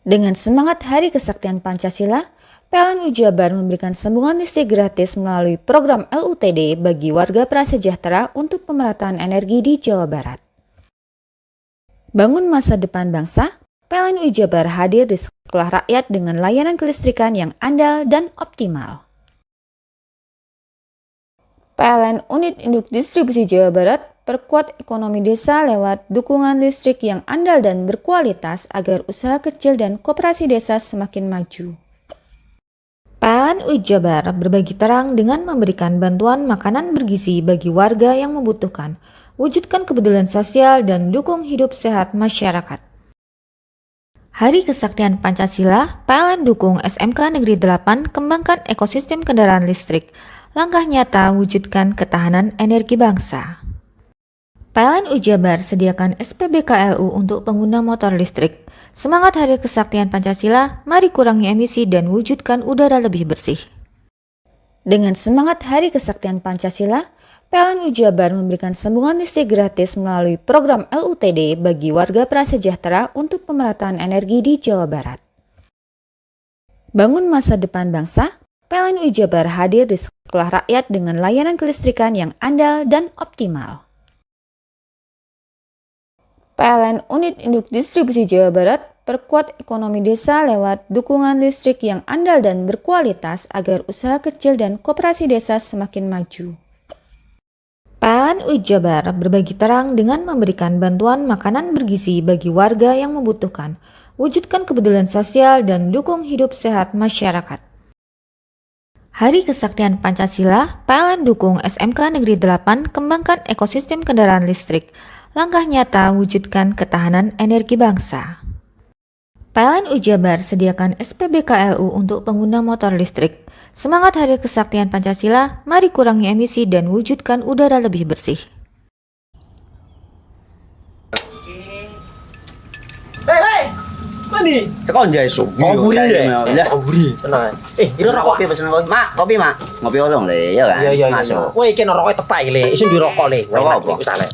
Speaker 3: Dengan semangat Hari Kesaktian Pancasila, PLN UI Jabar memberikan sambungan listrik gratis melalui program LUTD bagi warga prasejahtera untuk pemerataan energi di Jawa Barat. Bangun masa depan bangsa, PLN UI Jabar hadir di sekolah rakyat dengan layanan kelistrikan yang andal dan optimal. PLN Unit Induk Distribusi Jawa Barat perkuat ekonomi desa lewat dukungan listrik yang andal dan berkualitas agar usaha kecil dan koperasi desa semakin maju. PLN UI Jabar berbagi terang dengan memberikan bantuan makanan bergizi bagi warga yang membutuhkan, wujudkan kepedulian sosial dan dukung hidup sehat masyarakat. Hari Kesaktian Pancasila, PLN dukung SMK Negeri 8 kembangkan ekosistem kendaraan listrik, langkah nyata wujudkan ketahanan energi bangsa. PLN UI Jabar sediakan SPBKLU untuk pengguna motor listrik. Semangat Hari Kesaktian Pancasila, mari kurangi emisi dan wujudkan udara lebih bersih. Dengan semangat Hari Kesaktian Pancasila, PLN UI Jabar memberikan sambungan listrik gratis melalui program LUTD bagi warga prasejahtera untuk pemerataan energi di Jawa Barat. Bangun masa depan bangsa, PLN UI Jabar hadir di sekolah rakyat dengan layanan kelistrikan yang andal dan optimal. PLN Unit Induk Distribusi Jawa Barat perkuat ekonomi desa lewat dukungan listrik yang andal dan berkualitas agar usaha kecil dan koperasi desa semakin maju. PLN UI Jabar berbagi terang dengan memberikan bantuan makanan bergizi bagi warga yang membutuhkan, wujudkan kepedulian sosial dan dukung hidup sehat masyarakat. Hari Kesaktian Pancasila, PLN dukung SMK Negeri 8 kembangkan ekosistem kendaraan listrik, langkah nyata wujudkan ketahanan energi bangsa. PLN UI Jabar sediakan SPBKLU untuk pengguna motor listrik. Semangat Hari Kesaktian Pancasila, mari kurangi emisi dan wujudkan udara lebih bersih.
Speaker 5: Mandi.
Speaker 6: Tekan jaya su.
Speaker 5: Ngomburi deh. Ngomburi, tenang. Ini rokok.
Speaker 6: Kopi pesen kopi. Mak, kopi mak. Ngopi olong le, ya kan?
Speaker 5: Iya.
Speaker 6: Masuk.
Speaker 5: Woi, kena rokok tepak le. Isun dirokok le.
Speaker 6: Rokok apa?
Speaker 5: Wis ale.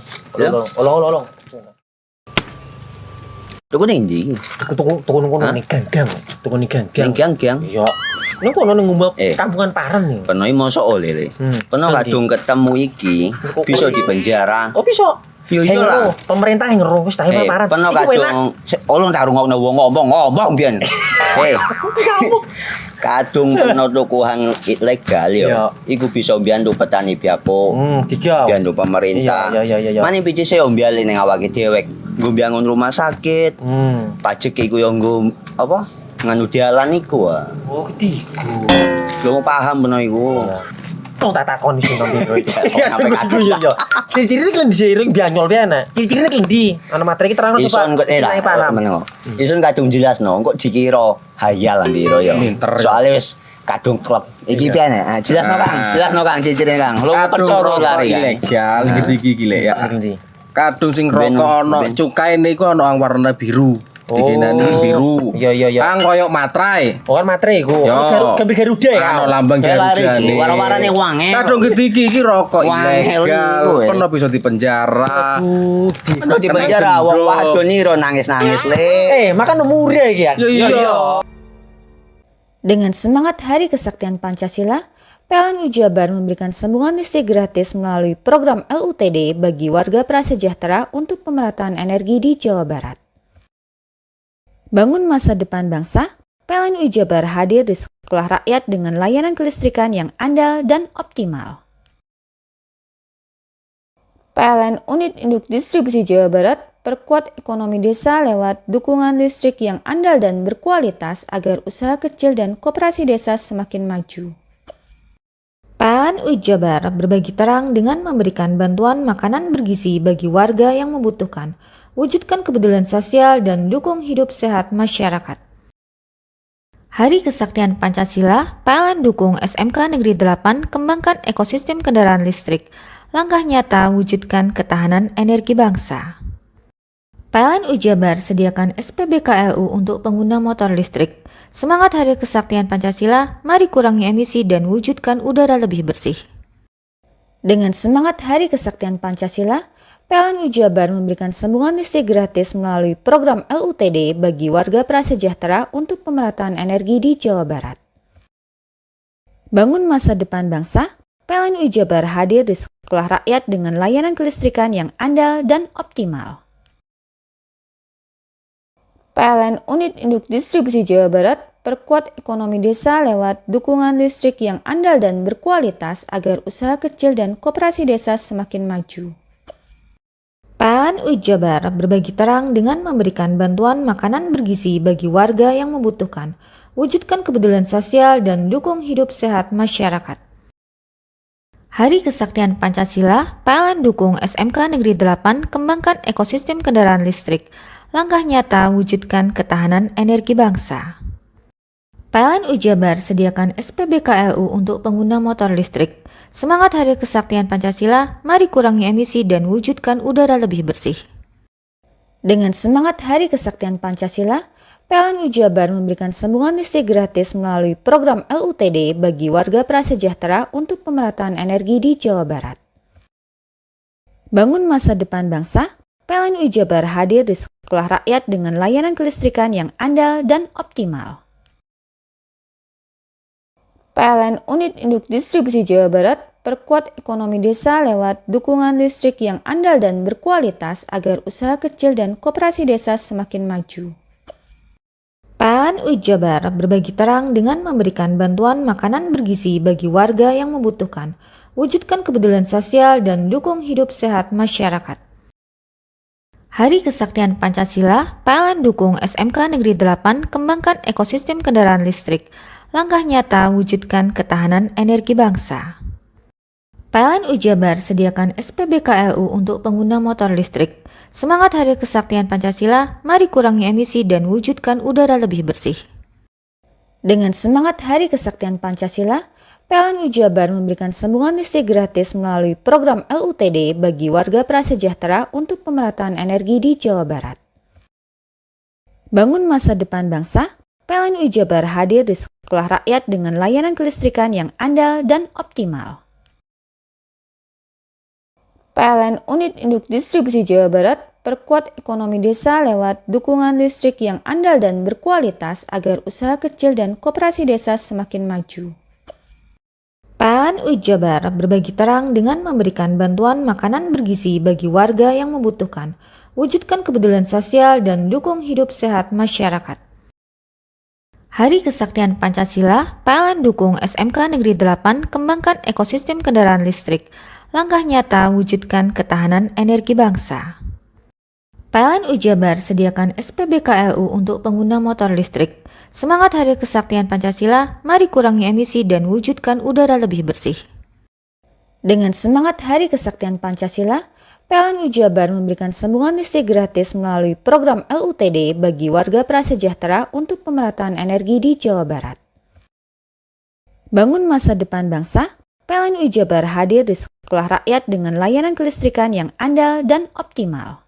Speaker 5: Olong.
Speaker 6: Tuku ning ndi?
Speaker 5: Tuku ning gang. Tuku ning gang.
Speaker 6: Gang.
Speaker 5: Iya. Ning kono ning ngumbat kampungan Paren nih.
Speaker 6: Peno iki mosok oleh le. Peno kadung ketemu iki bisa dipenjara.
Speaker 5: Oh, bisa.
Speaker 6: Yo iya lah.
Speaker 5: Pemerintah yang ngeru wis tahe Paren.
Speaker 6: Peno kadung olong tak rungokno wong ngomong biyen. Kadung peno tuku hang ilegal yo. Iku bisa mbiyantu petani biako. Mbiyantu pemerintah.
Speaker 5: Iya.
Speaker 6: Mane picise yo mbiali ning awake dhewek. Nggo mbiangun rumah sakit. Pajak iku yo nggo apa? Nganu dalan iku.
Speaker 5: Oh, ketiku.
Speaker 6: Lu paham peno iku.
Speaker 5: Tong tak takon iso nang biro iki. Ya yo. Ciri-ciri iki diseiring bianyol piana. Ciri-ciri iki ndi? Ana materi iki terang
Speaker 6: Ison kok meneng. Ison kadung jelasno, kok dikira hayal nang biro yo. Soale wis kadung klub. Iki piana? Jelasno Kang, ciri-ciri Kang. Lu percaya lari
Speaker 7: ilegal iki le ya. Kadung sing rokok ana cukaine iku ana warna biru. Dikenani biru.
Speaker 5: Iya.
Speaker 7: Kang koyo materai.
Speaker 5: Oh, kan materai iku. Gambar Garuda ya.
Speaker 7: Ana lambang Garuda.
Speaker 6: Warna-warnane wangi.
Speaker 7: Kadung iki rokok ilegal. Pernah bisa dipenjara.
Speaker 6: Pernah dipenjara wong wadon iro nangis-nangis le.
Speaker 5: Makan murah iki ya.
Speaker 7: Iya.
Speaker 3: Dengan semangat Hari Kesaktian Pancasila, PLN UI Jabar memberikan sambungan listrik gratis melalui program LUTD bagi warga prasejahtera untuk pemerataan energi di Jawa Barat. Bangun masa depan bangsa, PLN UI Jabar hadir di sekolah rakyat dengan layanan kelistrikan yang andal dan optimal. PLN Unit Induk Distribusi Jawa Barat perkuat ekonomi desa lewat dukungan listrik yang andal dan berkualitas agar usaha kecil dan koperasi desa semakin maju. PLN UI Jabar berbagi terang dengan memberikan bantuan makanan bergizi bagi warga yang membutuhkan, wujudkan kepedulian sosial dan dukung hidup sehat masyarakat. Hari Kesaktian Pancasila, PLN dukung SMK Negeri 8 kembangkan ekosistem kendaraan listrik. Langkah nyata wujudkan ketahanan energi bangsa. PLN Ujabar sediakan SPBKLU untuk pengguna motor listrik. Semangat Hari Kesaktian Pancasila, mari kurangi emisi dan wujudkan udara lebih bersih. Dengan semangat Hari Kesaktian Pancasila, PLN Ujabar memberikan sambungan listrik gratis melalui program LUTD bagi warga prasejahtera untuk pemerataan energi di Jawa Barat. Bangun masa depan bangsa, PLN Ujabar hadir di sekolah rakyat dengan layanan kelistrikan yang andal dan optimal. PLN Unit Induk Distribusi Jawa Barat perkuat ekonomi desa lewat dukungan listrik yang andal dan berkualitas agar usaha kecil dan koperasi desa semakin maju. PLN Ujabar berbagi terang dengan memberikan bantuan makanan bergizi bagi warga yang membutuhkan, wujudkan kepedulian sosial dan dukung hidup sehat masyarakat. Hari Kesaktian Pancasila, PLN dukung SMK Negeri 8 kembangkan ekosistem kendaraan listrik. Langkah nyata wujudkan ketahanan energi bangsa. PLN Ujabar sediakan SPBKLU untuk pengguna motor listrik. Semangat Hari Kesaktian Pancasila, mari kurangi emisi dan wujudkan udara lebih bersih. Dengan semangat Hari Kesaktian Pancasila, PLN Ujabar memberikan sambungan listrik gratis melalui program LUTD bagi warga prasejahtera untuk pemerataan energi di Jawa Barat. Bangun masa depan bangsa, PLN Ujabar hadir di sekolah rakyat dengan layanan kelistrikan yang andal dan optimal. PLN Unit Induk Distribusi Jawa Barat perkuat ekonomi desa lewat dukungan listrik yang andal dan berkualitas agar usaha kecil dan koperasi desa semakin maju. PLN Ujabar berbagi terang dengan memberikan bantuan makanan bergizi bagi warga yang membutuhkan, wujudkan kepedulian sosial dan dukung hidup sehat masyarakat. Hari Kesaktian Pancasila, PLN dukung SMK Negeri 8 kembangkan ekosistem kendaraan listrik. Langkah nyata wujudkan ketahanan energi bangsa. PLN Ujabar sediakan SPBKLU untuk pengguna motor listrik. Semangat Hari Kesaktian Pancasila, mari kurangi emisi dan wujudkan udara lebih bersih. Dengan semangat Hari Kesaktian Pancasila, PLN Ujabar memberikan sambungan listrik gratis melalui program LUTD bagi warga prasejahtera untuk pemerataan energi di Jawa Barat. Bangun masa depan bangsa, PLN Ujabar hadir di sekolah rakyat dengan layanan kelistrikan yang andal dan optimal. PLN Unit Induk Distribusi Jawa Barat perkuat ekonomi desa lewat dukungan listrik yang andal dan berkualitas agar usaha kecil dan koperasi desa semakin maju. PLN Ujabar berbagi terang dengan memberikan bantuan makanan bergizi bagi warga yang membutuhkan, wujudkan kepedulian sosial dan dukung hidup sehat masyarakat. Hari Kesaktian Pancasila, PLN dukung SMK Negeri 8 kembangkan ekosistem kendaraan listrik. Langkah nyata wujudkan ketahanan energi bangsa. PLN Ujabar sediakan SPBKLU untuk pengguna motor listrik. Semangat Hari Kesaktian Pancasila, mari kurangi emisi dan wujudkan udara lebih bersih. Dengan semangat Hari Kesaktian Pancasila, PLN Ujabar memberikan sambungan listrik gratis melalui program LUTD bagi warga prasejahtera untuk pemerataan energi di Jawa Barat. Bangun masa depan bangsa, PLN Ujabar hadir di sekolah rakyat dengan layanan kelistrikan yang andal dan optimal.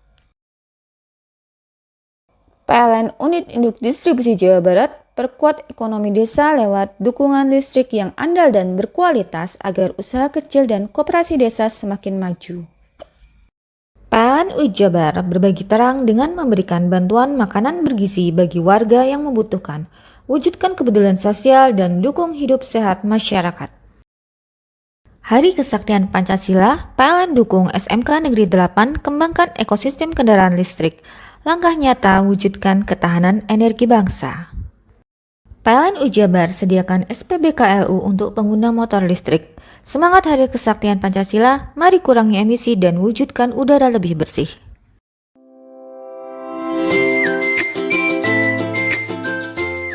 Speaker 3: PLN Unit Induk Distribusi Jawa Barat perkuat ekonomi desa lewat dukungan listrik yang andal dan berkualitas agar usaha kecil dan koperasi desa semakin maju. PLN Ujabar berbagi terang dengan memberikan bantuan makanan bergizi bagi warga yang membutuhkan, wujudkan kepedulian sosial dan dukung hidup sehat masyarakat. Hari Kesaktian Pancasila, PLN dukung SMK Negeri 8 kembangkan ekosistem kendaraan listrik. Langkah nyata wujudkan ketahanan energi bangsa. PLN Ujabar sediakan SPBKLU untuk pengguna motor listrik. Semangat Hari Kesaktian Pancasila, mari kurangi emisi dan wujudkan udara lebih bersih.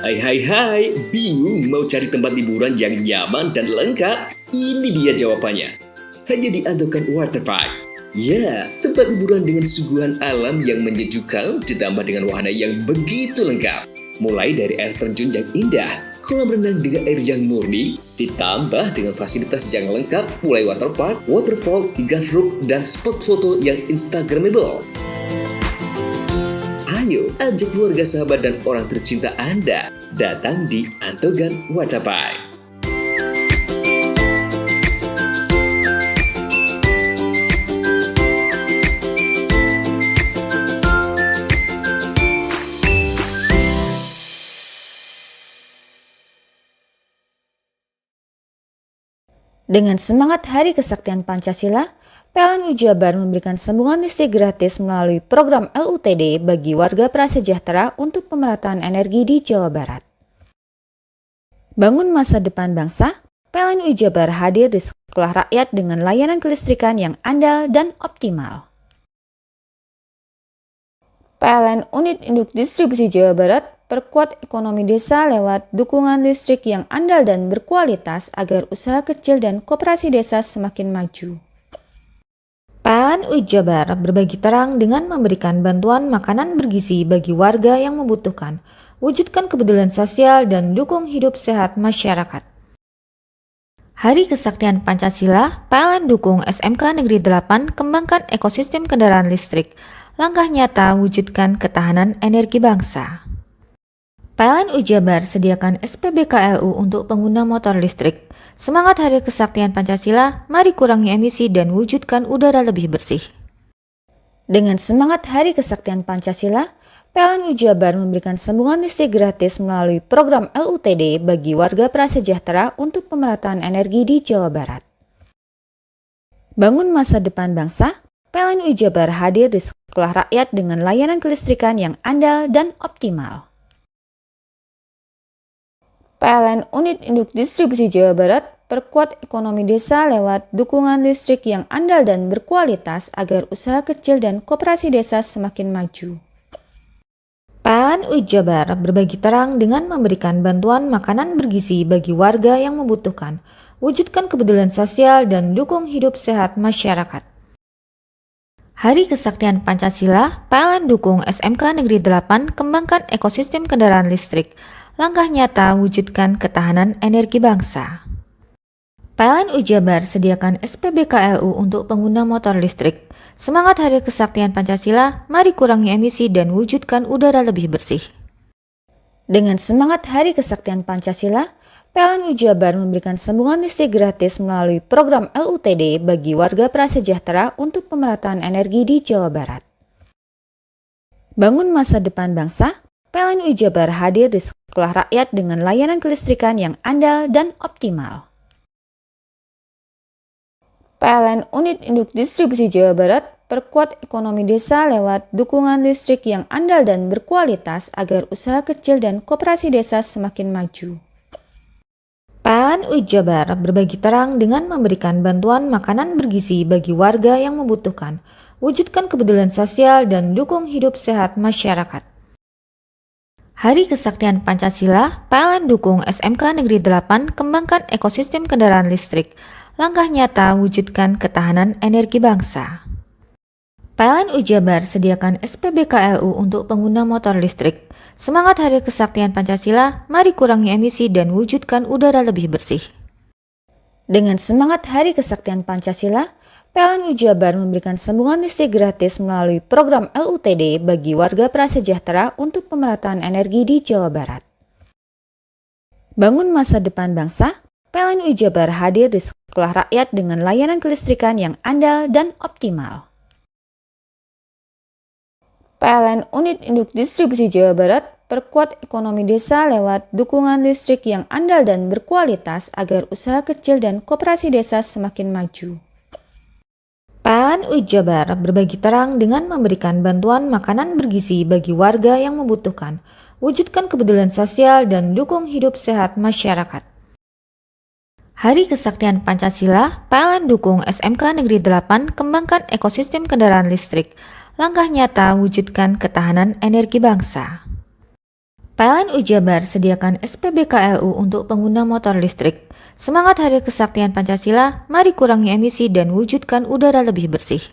Speaker 11: Hai, bingung mau cari tempat liburan yang nyaman dan lengkap? Ini dia jawabannya. Hanya di Andokan Waterpark. Ya, tempat tempat liburan dengan suguhan alam yang menyejukkan ditambah dengan wahana yang begitu lengkap. Mulai dari air terjun yang indah, kolam renang dengan air yang murni, ditambah dengan fasilitas yang lengkap mulai waterpark, waterfall, hingga roof dan spot foto yang instagramable. Ayo ajak keluarga, sahabat, dan orang tercinta Anda datang di Antogan Waterpark.
Speaker 3: Dengan semangat Hari Kesaktian Pancasila, PLN Jabar memberikan sambungan listrik gratis melalui program LUTD bagi warga prasejahtera untuk pemerataan energi di Jawa Barat. Bangun masa depan bangsa, PLN Jabar hadir di sekolah rakyat dengan layanan kelistrikan yang andal dan optimal. PLN Unit Induk Distribusi Jawa Barat perkuat ekonomi desa lewat dukungan listrik yang andal dan berkualitas agar usaha kecil dan koperasi desa semakin maju. PLN Jabar berbagi terang dengan memberikan bantuan makanan bergizi bagi warga yang membutuhkan, wujudkan kepedulian sosial dan dukung hidup sehat masyarakat. Hari Kesaktian Pancasila, PLN dukung SMK Negeri 8 kembangkan ekosistem kendaraan listrik, langkah nyata wujudkan ketahanan energi bangsa. PLN Jabar sediakan SPBKLU untuk pengguna motor listrik. Semangat Hari Kesaktian Pancasila, mari kurangi emisi dan wujudkan udara lebih bersih. Dengan semangat Hari Kesaktian Pancasila, PLN Jabar memberikan sambungan listrik gratis melalui program LUTD bagi warga prasejahtera untuk pemerataan energi di Jawa Barat. Bangun masa depan bangsa, PLN Jabar hadir di sekolah rakyat dengan layanan kelistrikan yang andal dan optimal. PLN Unit Induk Distribusi Jawa Barat perkuat ekonomi desa lewat dukungan listrik yang andal dan berkualitas agar usaha kecil dan koperasi desa semakin maju. PLN Jabar berbagi terang dengan memberikan bantuan makanan bergizi bagi warga yang membutuhkan, wujudkan kepedulian sosial dan dukung hidup sehat masyarakat. Hari Kesaktian Pancasila, PLN dukung SMK Negeri 8 kembangkan ekosistem kendaraan listrik, langkah nyata wujudkan ketahanan energi bangsa. PLN Jabar sediakan SPBKLU untuk pengguna motor listrik. Semangat Hari Kesaktian Pancasila, mari kurangi emisi dan wujudkan udara lebih bersih. Dengan semangat Hari Kesaktian Pancasila, PLN Jabar memberikan sambungan listrik gratis melalui program LUTD bagi warga prasejahtera untuk pemerataan energi di Jawa Barat. Bangun masa depan bangsa, PLN Jabar hadir di sekolah rakyat dengan layanan kelistrikan yang andal dan optimal. PLN Unit Induk Distribusi Jawa Barat perkuat ekonomi desa lewat dukungan listrik yang andal dan berkualitas agar usaha kecil dan koperasi desa semakin maju. PLN Jabar berbagi terang dengan memberikan bantuan makanan bergizi bagi warga yang membutuhkan, wujudkan kepedulian sosial dan dukung hidup sehat masyarakat. Hari Kesaktian Pancasila, PLN dukung SMK Negeri 8 kembangkan ekosistem kendaraan listrik, langkah nyata wujudkan ketahanan energi bangsa. PLN Jabar sediakan SPBKLU untuk pengguna motor listrik. Semangat Hari Kesaktian Pancasila, mari kurangi emisi dan wujudkan udara lebih bersih. Dengan semangat Hari Kesaktian Pancasila, PLN Jabar memberikan sambungan listrik gratis melalui program LUTD bagi warga prasejahtera untuk pemerataan energi di Jawa Barat. Bangun masa depan bangsa, PLN Jabar hadir di sekolah rakyat dengan layanan kelistrikan yang andal dan optimal. PLN Unit Induk Distribusi Jawa Barat perkuat ekonomi desa lewat dukungan listrik yang andal dan berkualitas agar usaha kecil dan koperasi desa semakin maju. PLN Jabar berbagi terang dengan memberikan bantuan makanan bergizi bagi warga yang membutuhkan, wujudkan kepedulian sosial dan dukung hidup sehat masyarakat. Hari Kesaktian Pancasila, PLN dukung SMK Negeri 8 kembangkan ekosistem kendaraan listrik, langkah nyata wujudkan ketahanan energi bangsa. PLN Jabar sediakan SPBKLU untuk pengguna motor listrik. Semangat Hari Kesaktian Pancasila, mari kurangi emisi dan wujudkan udara lebih bersih.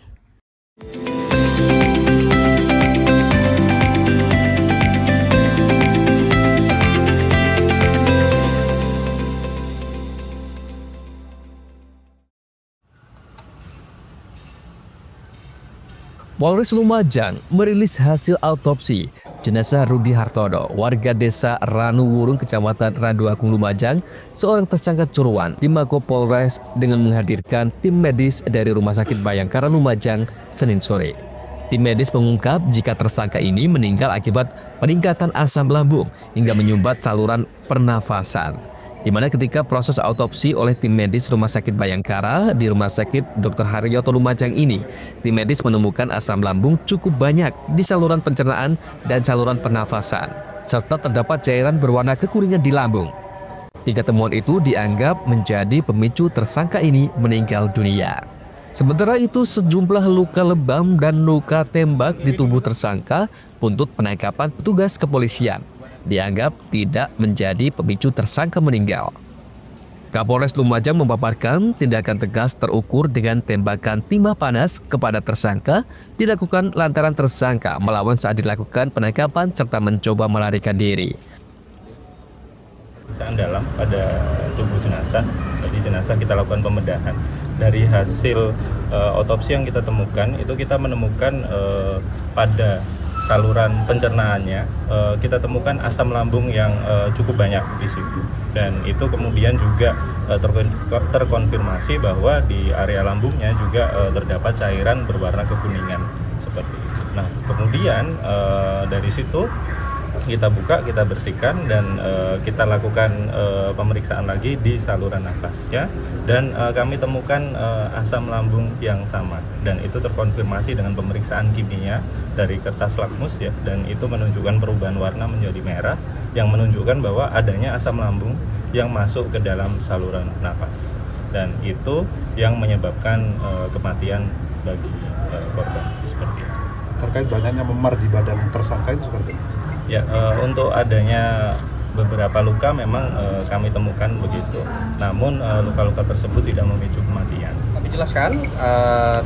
Speaker 1: Polres Lumajang merilis hasil autopsi jenazah Rudi Hartono, warga desa Ranuwurung, Kecamatan Randuakung, Lumajang, seorang tersangka curuan di Mako Polres dengan menghadirkan tim medis dari Rumah Sakit Bayangkara Lumajang Senin sore. Tim medis mengungkap jika tersangka ini meninggal akibat peningkatan asam lambung hingga menyumbat saluran pernafasan. Di mana ketika proses autopsi oleh tim medis Rumah Sakit Bayangkara di Rumah Sakit Dr. Haryoto Lumajang ini, tim medis menemukan asam lambung cukup banyak di saluran pencernaan dan saluran pernafasan, serta terdapat cairan berwarna kekuningan di lambung. 3 temuan itu dianggap menjadi pemicu tersangka ini meninggal dunia. Sementara itu, sejumlah luka lebam dan luka tembak di tubuh tersangka buntut penangkapan petugas kepolisian dianggap tidak menjadi pemicu tersangka meninggal. Kapolres Lumajang memaparkan tindakan tegas terukur dengan tembakan timah panas kepada tersangka dilakukan lantaran tersangka melawan saat dilakukan penangkapan serta mencoba melarikan diri.
Speaker 12: Pemeriksaan dalam pada tubuh jenazah, jadi jenazah kita lakukan pembedahan. Dari hasil otopsi yang kita temukan, itu kita menemukan pada saluran pencernaannya kita temukan asam lambung yang cukup banyak di situ, dan itu kemudian juga terkonfirmasi bahwa di area lambungnya juga terdapat cairan berwarna kekuningan seperti itu. Nah, kemudian dari situ kita buka, kita bersihkan, dan kita lakukan pemeriksaan lagi di saluran nafasnya, dan kami temukan asam lambung yang sama, dan itu terkonfirmasi dengan pemeriksaan kimia dari kertas lakmus ya, dan itu menunjukkan perubahan warna menjadi merah yang menunjukkan bahwa adanya asam lambung yang masuk ke dalam saluran nafas, dan itu yang menyebabkan kematian bagi korban seperti itu.
Speaker 9: Terkait banyaknya memar di badan tersangka itu seperti itu?
Speaker 12: Ya, untuk adanya beberapa luka memang kami temukan begitu. Namun luka-luka tersebut tidak memicu kematian.
Speaker 5: Kami jelaskan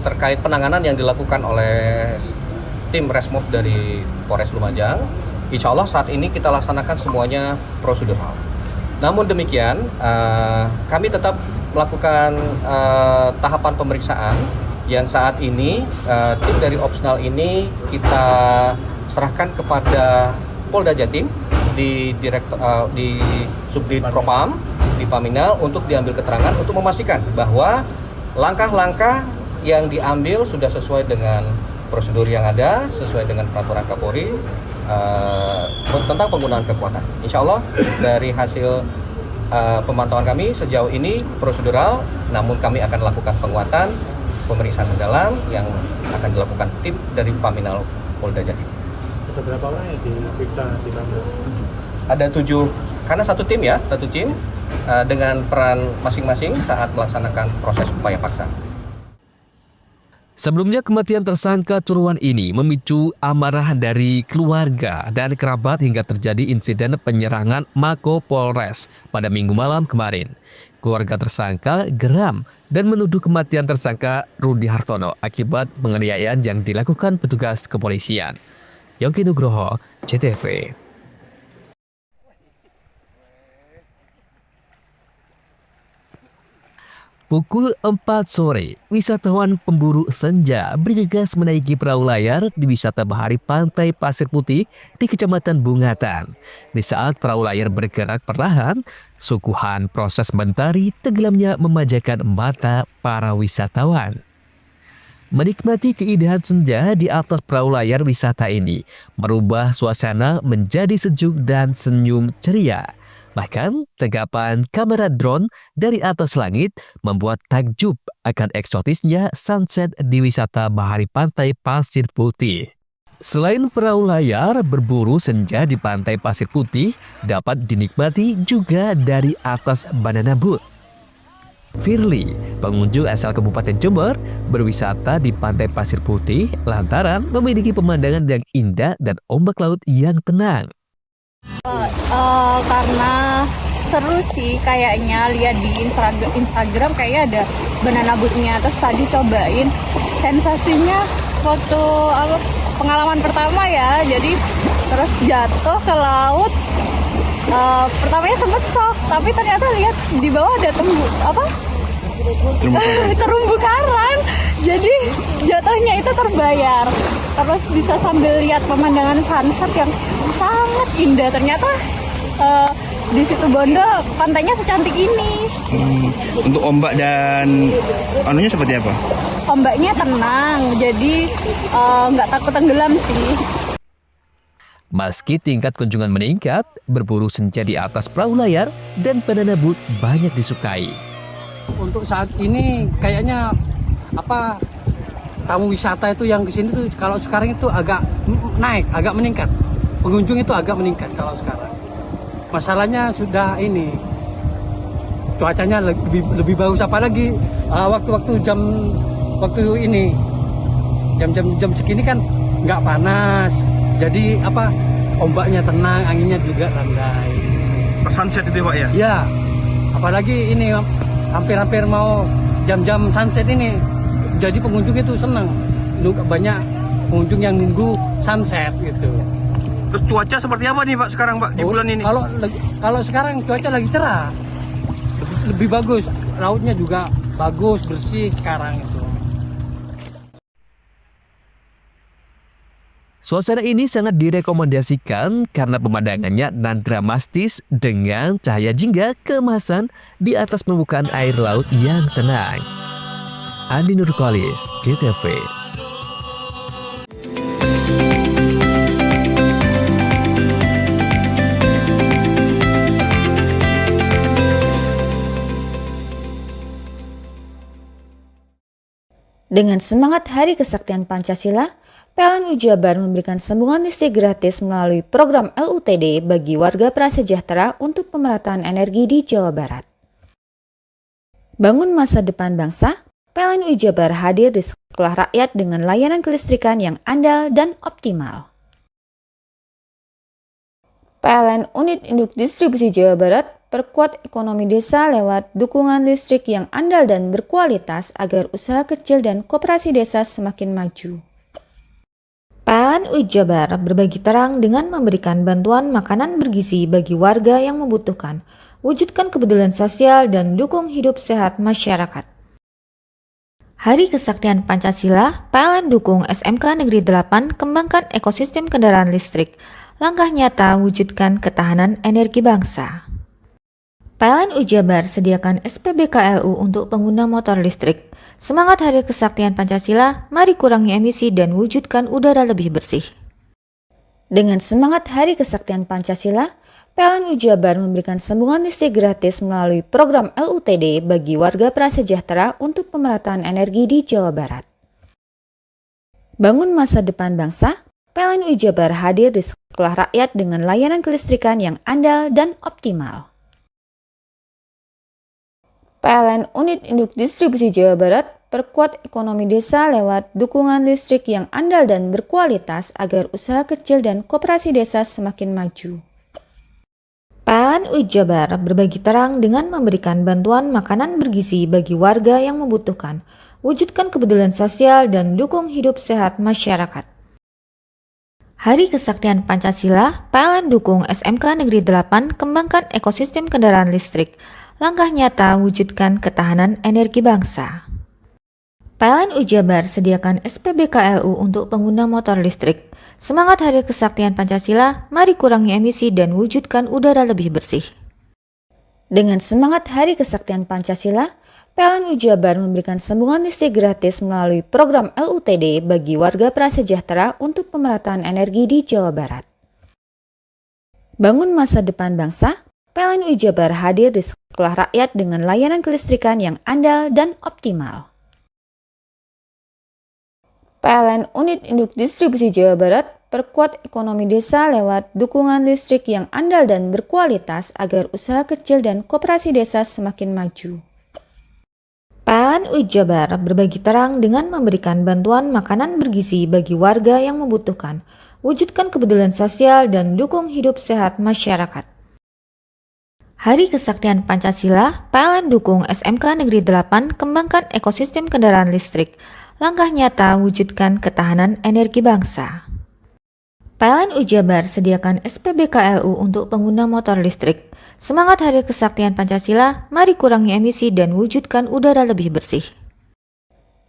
Speaker 5: terkait penanganan yang dilakukan oleh tim Resmob dari Polres Lumajang. Insya Allah saat ini kita laksanakan semuanya prosedural. Namun demikian, kami tetap melakukan tahapan pemeriksaan yang saat ini tim dari opsional ini kita serahkan kepada Polda Jatim di Subdit Propam di Paminal untuk diambil keterangan untuk memastikan bahwa langkah-langkah yang diambil sudah sesuai dengan prosedur yang ada, sesuai dengan peraturan Kapolri tentang penggunaan kekuatan. Insya Allah dari hasil pemantauan kami sejauh ini prosedural, namun kami akan lakukan penguatan pemeriksaan mendalam yang akan dilakukan tim dari Paminal Polda Jatim.
Speaker 9: Ada berapa orang yang diperiksa di Paminal?
Speaker 5: Ada 7, karena satu tim dengan peran masing-masing saat melaksanakan proses upaya paksa.
Speaker 1: Sebelumnya, kematian tersangka curuan ini memicu amarah dari keluarga dan kerabat hingga terjadi insiden penyerangan Mako Polres pada Minggu malam kemarin. Keluarga tersangka geram dan menuduh kematian tersangka Rudi Hartono akibat penganiayaan yang dilakukan petugas kepolisian. Yongki Nugroho, CTV. Pukul 4 sore, wisatawan pemburu senja bergegas menaiki perahu layar di wisata bahari Pantai Pasir Putih di Kecamatan Bungatan. Di saat perahu layar bergerak perlahan, suguhan proses mentari tenggelamnya memanjakan mata para wisatawan. Menikmati keindahan senja di atas perahu layar wisata ini merubah suasana menjadi sejuk dan senyum ceria. Bahkan, tanggapan kamera drone dari atas langit membuat takjub akan eksotisnya sunset di wisata bahari Pantai Pasir Putih. Selain perahu layar, berburu senja di Pantai Pasir Putih dapat dinikmati juga dari atas banana boat. Firly, pengunjung asal Kabupaten Jember, berwisata di Pantai Pasir Putih lantaran memiliki pemandangan yang indah dan ombak laut yang tenang.
Speaker 13: Karena seru sih kayaknya, lihat di Instagram kayaknya ada banana boat-nya, terus tadi cobain, sensasinya waktu pengalaman pertama ya, jadi terus jatuh ke laut. Pertamanya sempet shock, tapi ternyata lihat di bawah ada terumbu karang. Jadi jatuhnya itu terbayar. Terus bisa sambil lihat pemandangan sunset yang sangat indah. Ternyata di situ Bondo pantainya secantik ini.
Speaker 14: Untuk ombak dan anunya seperti apa?
Speaker 13: Ombaknya tenang, jadi nggak takut tenggelam sih.
Speaker 1: Meski tingkat kunjungan meningkat, berburu senja di atas perahu layar dan banana boat banyak disukai.
Speaker 15: Untuk saat ini kayaknya tamu wisata itu yang kesini tuh kalau sekarang itu agak naik, agak meningkat. Pengunjung itu agak meningkat kalau sekarang. Masalahnya sudah ini cuacanya lebih bagus, apalagi waktu ini jam segini kan nggak panas. Jadi ombaknya tenang, anginnya juga landai.
Speaker 14: Sunset itu Pak ya?
Speaker 15: Ya, apalagi ini hampir mau jam-jam sunset ini. Jadi pengunjung itu senang. Banyak pengunjung yang nunggu sunset gitu.
Speaker 14: Terus cuaca seperti apa nih Pak sekarang Pak di bulan ini?
Speaker 15: Kalau sekarang cuaca lagi cerah, lebih bagus. Lautnya juga bagus, bersih sekarang itu.
Speaker 1: Suasana ini sangat direkomendasikan karena pemandangannya nan dramatis dengan cahaya jingga keemasan di atas permukaan air laut yang tenang. Andi Nurkolis, JTV.
Speaker 3: Dengan semangat Hari Kesaktian Pancasila, PLN Jabar memberikan sambungan listrik gratis melalui program LUTD bagi warga prasejahtera untuk pemerataan energi di Jawa Barat. Bangun masa depan bangsa, PLN Jabar hadir di sekolah rakyat dengan layanan kelistrikan yang andal dan optimal. PLN Unit Induk Distribusi Jawa Barat perkuat ekonomi desa lewat dukungan listrik yang andal dan berkualitas agar usaha kecil dan koperasi desa semakin maju. PLN Jabar berbagi terang dengan memberikan bantuan makanan bergizi bagi warga yang membutuhkan, wujudkan kepedulian sosial dan dukung hidup sehat masyarakat. Hari Kesaktian Pancasila, PLN dukung SMK Negeri 8 kembangkan ekosistem kendaraan listrik, langkah nyata wujudkan ketahanan energi bangsa. PLN Jabar sediakan SPBKLU untuk pengguna motor listrik. Semangat Hari Kesaktian Pancasila, mari kurangi emisi dan wujudkan udara lebih bersih. Dengan semangat Hari Kesaktian Pancasila, PLN Jabar memberikan sambungan listrik gratis melalui program LUTD bagi warga prasejahtera untuk pemerataan energi di Jawa Barat. Bangun masa depan bangsa, PLN Jabar hadir di sekolah rakyat dengan layanan kelistrikan yang andal dan optimal. PLN Unit Induk Distribusi Jawa Barat perkuat ekonomi desa lewat dukungan listrik yang andal dan berkualitas agar usaha kecil dan koperasi desa semakin maju. PLN Jabar berbagi terang dengan memberikan bantuan makanan bergizi bagi warga yang membutuhkan, wujudkan kepedulian sosial dan dukung hidup sehat masyarakat. Hari Kesaktian Pancasila, PLN dukung SMK Negeri 8 kembangkan ekosistem kendaraan listrik, langkah nyata wujudkan ketahanan energi bangsa. PLN Jabar sediakan SPBKLU untuk pengguna motor listrik. Semangat Hari Kesaktian Pancasila, mari kurangi emisi dan wujudkan udara lebih bersih. Dengan semangat Hari Kesaktian Pancasila, PLN Jabar memberikan sambungan listrik gratis melalui program LUTD bagi warga prasejahtera untuk pemerataan energi di Jawa Barat. Bangun masa depan bangsa, PLN Jabar hadir di sekolah rakyat dengan layanan kelistrikan yang andal dan optimal. PLN Unit Induk Distribusi Jawa Barat perkuat ekonomi desa lewat dukungan listrik yang andal dan berkualitas agar usaha kecil dan koperasi desa semakin maju. PLN Jabar berbagi terang dengan memberikan bantuan makanan bergizi bagi warga yang membutuhkan, wujudkan kepedulian sosial dan dukung hidup sehat masyarakat. Hari Kesaktian Pancasila, PLN dukung SMK Negeri 8 kembangkan ekosistem kendaraan listrik, langkah nyata wujudkan ketahanan energi bangsa. PLN Jabar sediakan SPBKLU untuk pengguna motor listrik. Semangat Hari Kesaktian Pancasila, mari kurangi emisi dan wujudkan udara lebih bersih.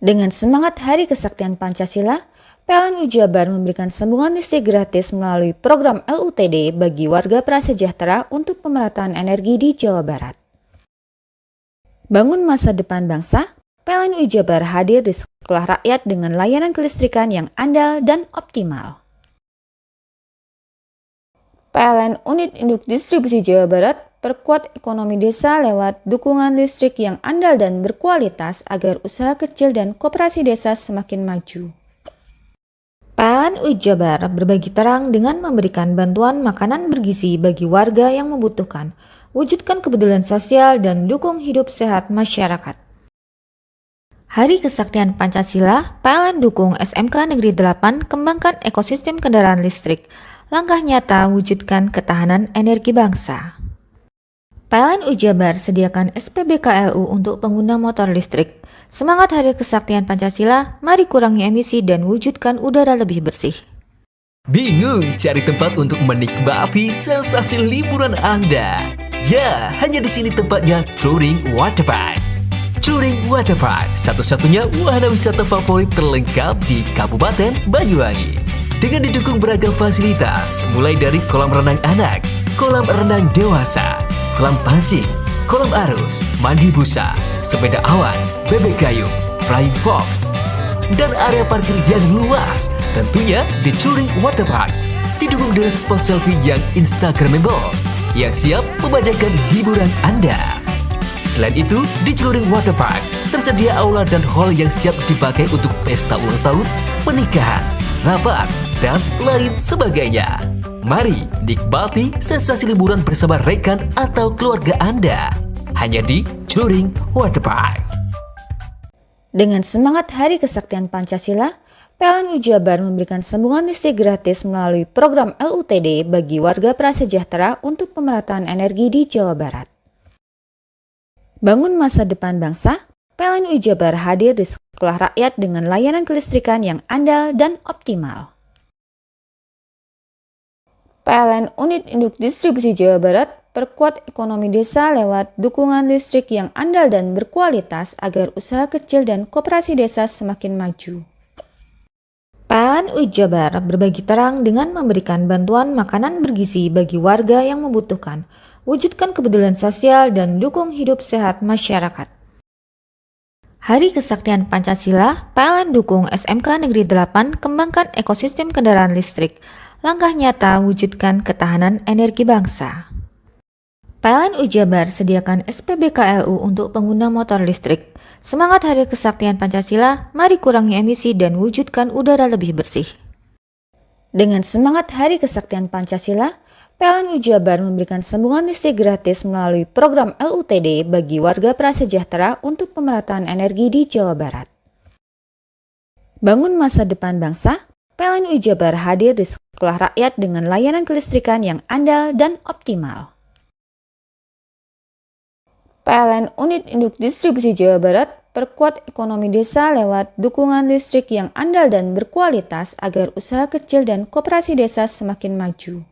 Speaker 3: Dengan semangat Hari Kesaktian Pancasila, PLN Jabar memberikan sambungan listrik gratis melalui program LUTD bagi warga prasejahtera untuk pemerataan energi di Jawa Barat. Bangun masa depan bangsa, PLN Jabar hadir di sekolah rakyat dengan layanan kelistrikan yang andal dan optimal. PLN Unit Induk Distribusi Jawa Barat perkuat ekonomi desa lewat dukungan listrik yang andal dan berkualitas agar usaha kecil dan koperasi desa semakin maju. PLN Jabar berbagi terang dengan memberikan bantuan makanan bergizi bagi warga yang membutuhkan, wujudkan kepedulian sosial dan dukung hidup sehat masyarakat. Hari Kesaktian Pancasila, PLN dukung SMK Negeri 8 kembangkan ekosistem kendaraan listrik. Langkah nyata wujudkan ketahanan energi bangsa. PLN Jabar sediakan SPBKLU untuk pengguna motor listrik. Semangat Hari Kesaktian Pancasila, mari kurangi emisi dan wujudkan udara lebih bersih.
Speaker 1: Bingung cari tempat untuk menikmati sensasi liburan Anda? Ya, hanya di sini tempatnya Touring Waterpark. Touring Waterpark, satu-satunya wahana wisata favorit terlengkap di Kabupaten Banyuwangi. Dengan didukung beragam fasilitas, mulai dari kolam renang anak, kolam renang dewasa, kolam pancing, kolam arus, mandi busa, sepeda awan, bebek kayu, flying fox, dan area parkir yang luas. Tentunya di Touring Waterpark, didukung dengan spot selfie yang instagramable, yang siap membajakan hiburan Anda. Selain itu, di Touring Waterpark, tersedia aula dan hall yang siap dipakai untuk pesta ulang tahun, pernikahan, rapat, dan lain sebagainya. Mari nikmati sensasi liburan bersama rekan atau keluarga Anda. Hanya di Touring Waterpark.
Speaker 3: Dengan semangat Hari Kesaktian Pancasila, PLN Jabar memberikan sambungan listrik gratis melalui program LUTD bagi warga prasejahtera untuk pemerataan energi di Jawa Barat. Bangun masa depan bangsa, PLN Jabar hadir di sekolah rakyat dengan layanan kelistrikan yang andal dan optimal. PLN Unit Induk Distribusi Jawa Barat perkuat ekonomi desa lewat dukungan listrik yang andal dan berkualitas agar usaha kecil dan koperasi desa semakin maju. PLN Jabar berbagi terang dengan memberikan bantuan makanan bergizi bagi warga yang membutuhkan, wujudkan kepedulian sosial dan dukung hidup sehat masyarakat. Hari Kesaktian Pancasila, PLN dukung SMK Negeri 8 kembangkan ekosistem kendaraan listrik. Langkah nyata wujudkan ketahanan energi bangsa. PLN Jabar sediakan SPBKLU untuk pengguna motor listrik. Semangat Hari Kesaktian Pancasila, mari kurangi emisi dan wujudkan udara lebih bersih. Dengan semangat Hari Kesaktian Pancasila, PLN Jabar memberikan sambungan listrik gratis melalui program LUTD bagi warga prasejahtera untuk pemerataan energi di Jawa Barat. Bangun masa depan bangsa, PLN Jabar hadir di sekolah rakyat dengan layanan kelistrikan yang andal dan optimal. PLN Unit Induk Distribusi Jawa Barat perkuat ekonomi desa lewat dukungan listrik yang andal dan berkualitas agar usaha kecil dan koperasi desa semakin maju.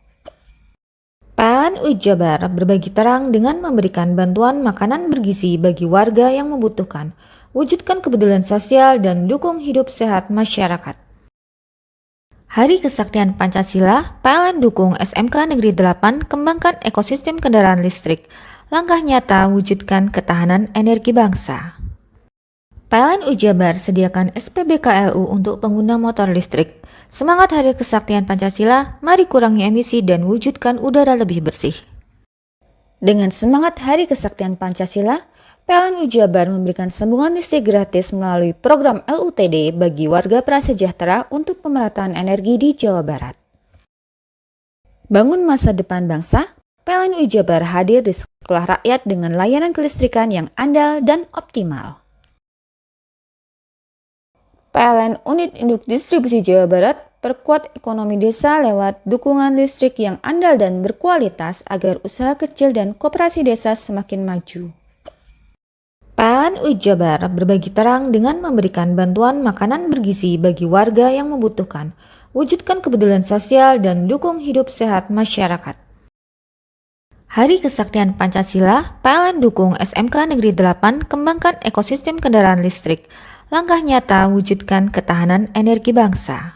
Speaker 3: PLN Jabar berbagi terang dengan memberikan bantuan makanan bergizi bagi warga yang membutuhkan, wujudkan kepedulian sosial dan dukung hidup sehat masyarakat. Hari Kesaktian Pancasila, PLN dukung SMK Negeri 8 kembangkan ekosistem kendaraan listrik. Langkah nyata wujudkan ketahanan energi bangsa. PLN Jabar sediakan SPBKLU untuk pengguna motor listrik. Semangat Hari Kesaktian Pancasila, mari kurangi emisi dan wujudkan udara lebih bersih. Dengan semangat Hari Kesaktian Pancasila, PLN Jabar memberikan sambungan listrik gratis melalui program LUTD bagi warga prasejahtera untuk pemerataan energi di Jawa Barat. Bangun masa depan bangsa, PLN Jabar hadir di sekolah rakyat dengan layanan kelistrikan yang andal dan optimal. PLN Unit Induk Distribusi Jawa Barat perkuat ekonomi desa lewat dukungan listrik yang andal dan berkualitas agar usaha kecil dan koperasi desa semakin maju. PLN Jabar berbagi terang dengan memberikan bantuan makanan bergizi bagi warga yang membutuhkan, wujudkan kepedulian sosial dan dukung hidup sehat masyarakat. Hari Kesaktian Pancasila, PLN dukung SMK Negeri 8 kembangkan ekosistem kendaraan listrik. langkah nyata wujudkan ketahanan energi bangsa.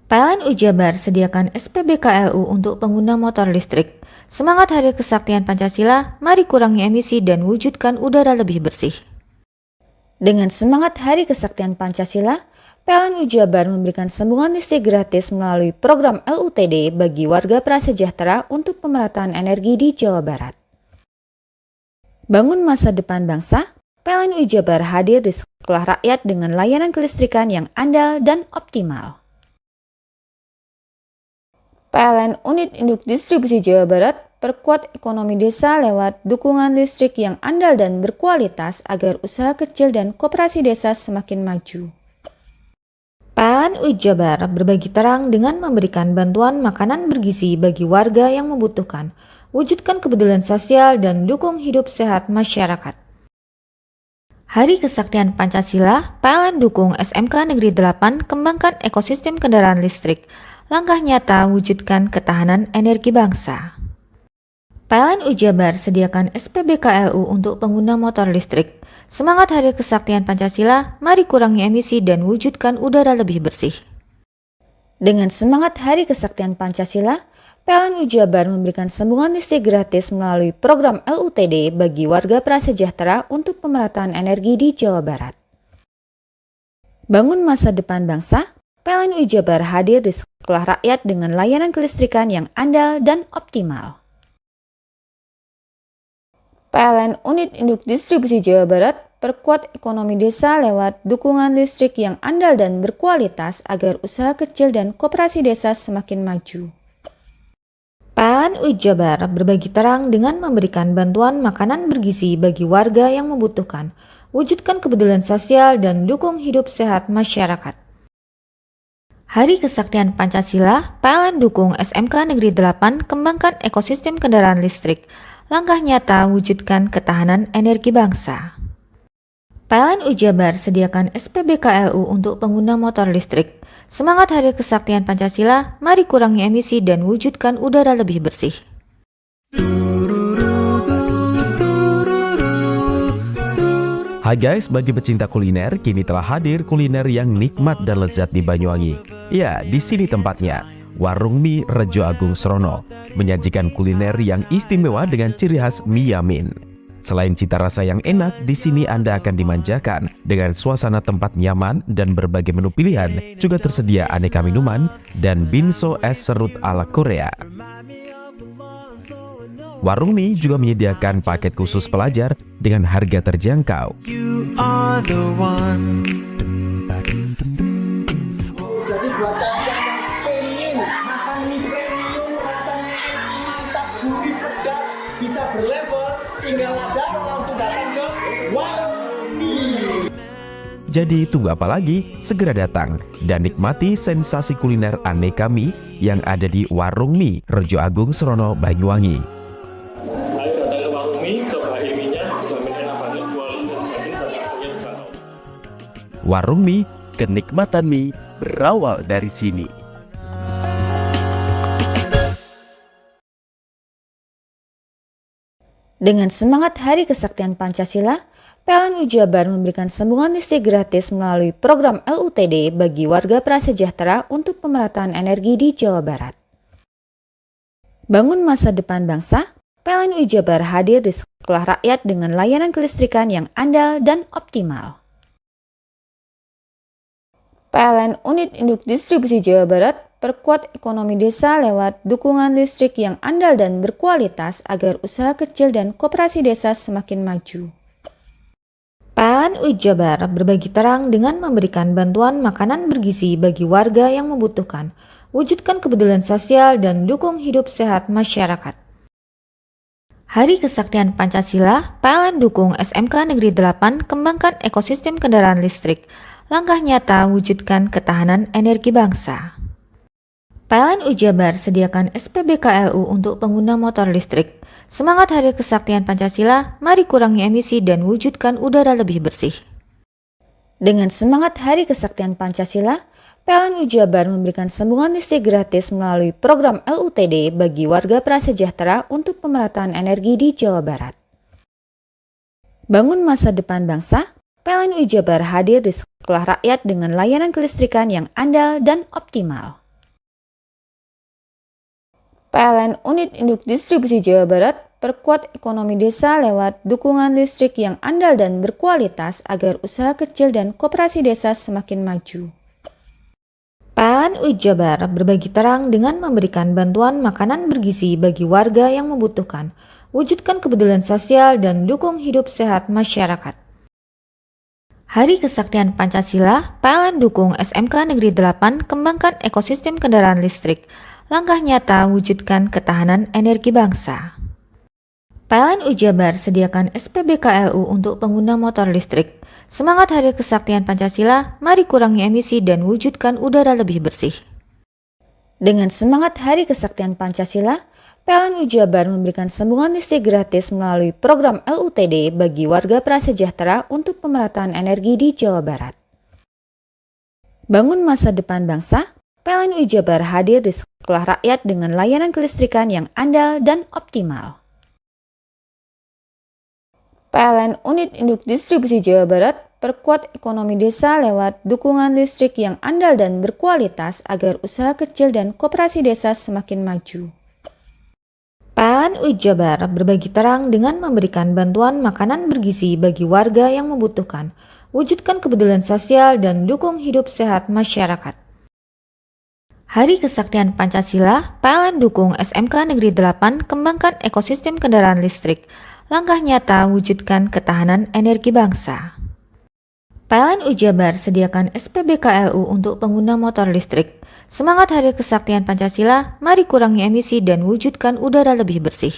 Speaker 3: PLN Jabar sediakan SPBKLU untuk pengguna motor listrik. Semangat Hari Kesaktian Pancasila, mari kurangi emisi dan wujudkan udara lebih bersih. Dengan semangat Hari Kesaktian Pancasila, PLN Jabar memberikan sambungan listrik gratis melalui program LUTD bagi warga prasejahtera untuk pemerataan energi di Jawa Barat. Bangun masa depan bangsa, PLN Jabar hadir di sekolah rakyat dengan layanan kelistrikan yang andal dan optimal. PLN Unit Induk Distribusi Jawa Barat perkuat ekonomi desa lewat dukungan listrik yang andal dan berkualitas agar usaha kecil dan koperasi desa semakin maju. PLN Jabar berbagi terang dengan memberikan bantuan makanan bergizi bagi warga yang membutuhkan, wujudkan kepedulian sosial dan dukung hidup sehat masyarakat. Hari Kesaktian Pancasila, PLN dukung SMK Negeri 8 kembangkan ekosistem kendaraan listrik. Langkah nyata wujudkan ketahanan energi bangsa. PLN Jabar sediakan SPBKLU untuk pengguna motor listrik. Semangat Hari Kesaktian Pancasila, mari kurangi emisi dan wujudkan udara lebih bersih. Dengan semangat Hari Kesaktian Pancasila, PLN Jabar memberikan sambungan listrik gratis melalui program LUTD bagi warga prasejahtera untuk pemerataan energi di Jawa Barat. Bangun masa depan bangsa, PLN Jabar hadir di sekolah rakyat dengan layanan kelistrikan yang andal dan optimal. PLN Unit Induk Distribusi Jawa Barat perkuat ekonomi desa lewat dukungan listrik yang andal dan berkualitas agar usaha kecil dan koperasi desa semakin maju. PLN Jabar berbagi terang dengan memberikan bantuan makanan bergizi bagi warga yang membutuhkan, wujudkan kepedulian sosial dan dukung hidup sehat masyarakat. Hari Kesaktian Pancasila, PLN dukung SMK Negeri 8 kembangkan ekosistem kendaraan listrik. Langkah nyata wujudkan ketahanan energi bangsa. PLN Jabar sediakan SPBKLU untuk pengguna motor listrik. Semangat Hari Kesaktian Pancasila, mari kurangi emisi dan wujudkan udara lebih bersih.
Speaker 16: Hai guys, bagi pecinta kuliner, kini telah hadir kuliner yang nikmat dan lezat di Banyuwangi. Ya, di sini tempatnya. Warung Mie Rejo Agung Srono menyajikan kuliner yang istimewa dengan ciri khas mie yamin. Selain cita rasa yang enak, di sini Anda akan dimanjakan dengan suasana tempat nyaman dan berbagai menu pilihan. Juga tersedia aneka minuman dan binso es serut ala Korea. Warung Mie juga menyediakan paket khusus pelajar dengan harga terjangkau.
Speaker 8: Jadi buat kalian yang pengen makan mie premium rasanya mantap, gurih, pedas, bisa berlevel, tinggal aja langsung datang ke Warung Mie.
Speaker 16: Jadi tunggu apa lagi? Segera datang dan nikmati sensasi kuliner aneka mie yang ada di Warung Mie Rejo Agung Srono, Banyuwangi. Warung Mie, kenikmatan mie berawal dari sini.
Speaker 3: Dengan semangat Hari Kesaktian Pancasila, PLN Jabar memberikan sambungan listrik gratis melalui program LUTD bagi warga prasejahtera untuk pemerataan energi di Jawa Barat. Bangun masa depan bangsa, PLN Jabar hadir di sekolah rakyat dengan layanan kelistrikan yang andal dan optimal. PLN Unit Induk Distribusi Jawa Barat perkuat ekonomi desa lewat dukungan listrik yang andal dan berkualitas agar usaha kecil dan koperasi desa semakin maju. PLN Jabar berbagi terang dengan memberikan bantuan makanan bergizi bagi warga yang membutuhkan, wujudkan kepedulian sosial dan dukung hidup sehat masyarakat. Hari Kesaktian Pancasila, PLN dukung SMK Negeri 8 kembangkan ekosistem kendaraan listrik. Langkah nyata wujudkan ketahanan energi bangsa. PLN Jabar sediakan SPBKLU untuk pengguna motor listrik. Semangat Hari Kesaktian Pancasila, mari kurangi emisi dan wujudkan udara lebih bersih. Dengan semangat Hari Kesaktian Pancasila, PLN Jabar memberikan sambungan listrik gratis melalui program LUTD bagi warga prasejahtera untuk pemerataan energi di Jawa Barat. Bangun masa depan bangsa, PLN Jabar hadir di sekolah rakyat dengan layanan kelistrikan yang andal dan optimal. PLN Unit Induk Distribusi Jawa Barat perkuat ekonomi desa lewat dukungan listrik yang andal dan berkualitas agar usaha kecil dan koperasi desa semakin maju. PLN Jabar berbagi terang dengan memberikan bantuan makanan bergizi bagi warga yang membutuhkan, wujudkan kepedulian sosial dan dukung hidup sehat masyarakat. Hari Kesaktian Pancasila, PLN dukung SMK Negeri 8 kembangkan ekosistem kendaraan listrik. Langkah nyata wujudkan ketahanan energi bangsa. PLN Jabar sediakan SPBKLU untuk pengguna motor listrik. Semangat Hari Kesaktian Pancasila, mari kurangi emisi dan wujudkan udara lebih bersih. Dengan semangat Hari Kesaktian Pancasila, PLN Jabar memberikan sambungan listrik gratis melalui program LUTD bagi warga prasejahtera untuk pemerataan energi di Jawa Barat. Bangun masa depan bangsa, PLN Jabar hadir di sekolah rakyat dengan layanan kelistrikan yang andal dan optimal. PLN Unit Induk Distribusi Jawa Barat perkuat ekonomi desa lewat dukungan listrik yang andal dan berkualitas agar usaha kecil dan koperasi desa semakin maju. PLN Jabar berbagi terang dengan memberikan bantuan makanan bergizi bagi warga yang membutuhkan, wujudkan kepedulian sosial dan dukung hidup sehat masyarakat. Hari Kesaktian Pancasila, PLN dukung SMK Negeri 8 kembangkan ekosistem kendaraan listrik. Langkah nyata wujudkan ketahanan energi bangsa. PLN Jabar sediakan SPBKLU untuk pengguna motor listrik. Semangat Hari Kesaktian Pancasila, mari kurangi emisi dan wujudkan udara lebih bersih.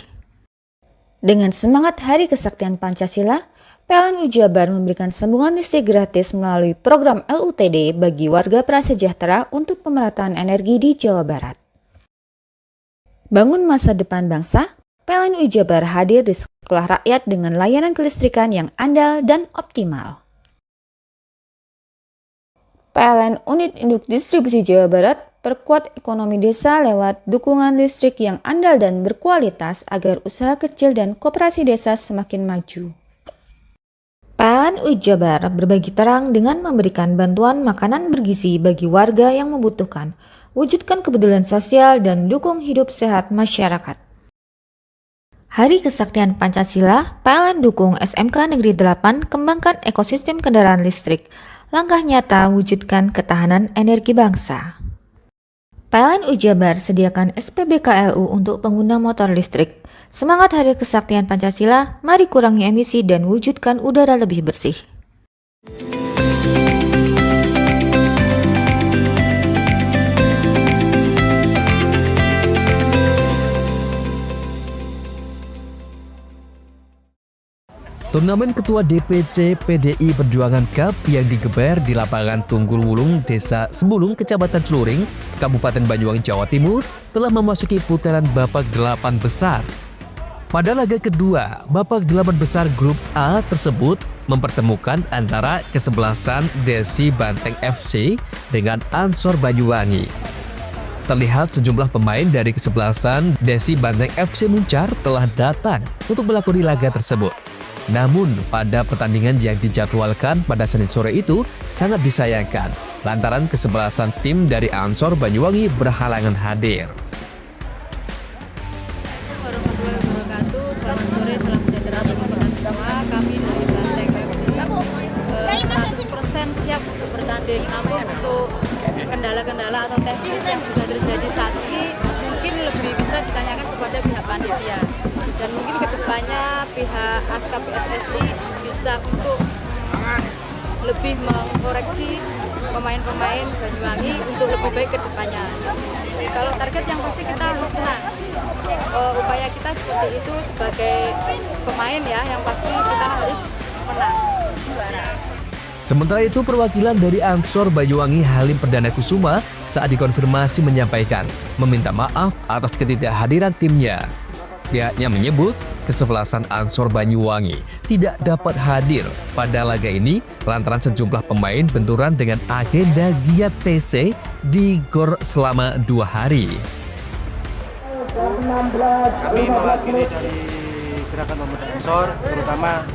Speaker 3: Dengan semangat Hari Kesaktian Pancasila, PLN Jabar memberikan sambungan listrik gratis melalui program LUTD bagi warga prasejahtera untuk pemerataan energi di Jawa Barat. Bangun masa depan bangsa, PLN Jabar hadir di sekolah rakyat dengan layanan kelistrikan yang andal dan optimal. PLN Unit Induk Distribusi Jawa Barat perkuat ekonomi desa lewat dukungan listrik yang andal dan berkualitas agar usaha kecil dan koperasi desa semakin maju. PLN Jabar berbagi terang dengan memberikan bantuan makanan bergizi bagi warga yang membutuhkan, wujudkan kepedulian sosial dan dukung hidup sehat masyarakat. Hari Kesaktian Pancasila, PLN dukung SMK Negeri 8 kembangkan ekosistem kendaraan listrik. Langkah nyata wujudkan ketahanan energi bangsa. PLN Jabar sediakan SPBKLU untuk pengguna motor listrik. Semangat Hari Kesaktian Pancasila, mari kurangi emisi dan wujudkan udara lebih bersih.
Speaker 1: Turnamen Ketua DPC PDI Perjuangan Cup yang digelar di lapangan Tunggul Wulung, Desa Sembulung, Kecamatan Celuring, Kabupaten Banyuwangi, Jawa Timur, telah memasuki putaran babak 8 besar. Pada laga kedua, babak 8 besar Grup A tersebut mempertemukan antara kesebelasan Desi Banteng FC dengan Ansor Banyuwangi. Terlihat sejumlah pemain dari kesebelasan Desi Banteng FC Muncar telah datang untuk melakoni laga tersebut. Namun, pada pertandingan yang dijadwalkan pada Senin sore itu sangat disayangkan lantaran kesebelasan tim dari Ansor Banyuwangi berhalangan hadir.
Speaker 13: Selamat sore, salam sejahtera bagi kita semua. Kami dari Banteng FC 100% siap untuk bertanding. Namun untuk kendala-kendala atau teknis yang sudah terjadi saat ini mungkin lebih bisa ditanyakan kepada pihak panitia. Dan mungkin kedepannya pihak ASKA PSSI bisa untuk lebih mengkoreksi pemain-pemain Banyuwangi untuk lebih baik ke depannya. Kalau target yang pasti kita harus menang. Upaya kita seperti itu sebagai pemain ya, yang pasti kita harus menang, juara.
Speaker 1: Sementara itu, perwakilan dari Ansor Banyuwangi Halim Perdana Kusuma saat dikonfirmasi menyampaikan meminta maaf atas ketidakhadiran timnya. Pihaknya menyebut kesebelasan Ansor Banyuwangi tidak dapat hadir pada laga ini lantaran sejumlah pemain benturan dengan agenda giat TC di GOR selama 2 hari.
Speaker 17: Kami mewakili dari Gerakan Pemuda Ansor, terutama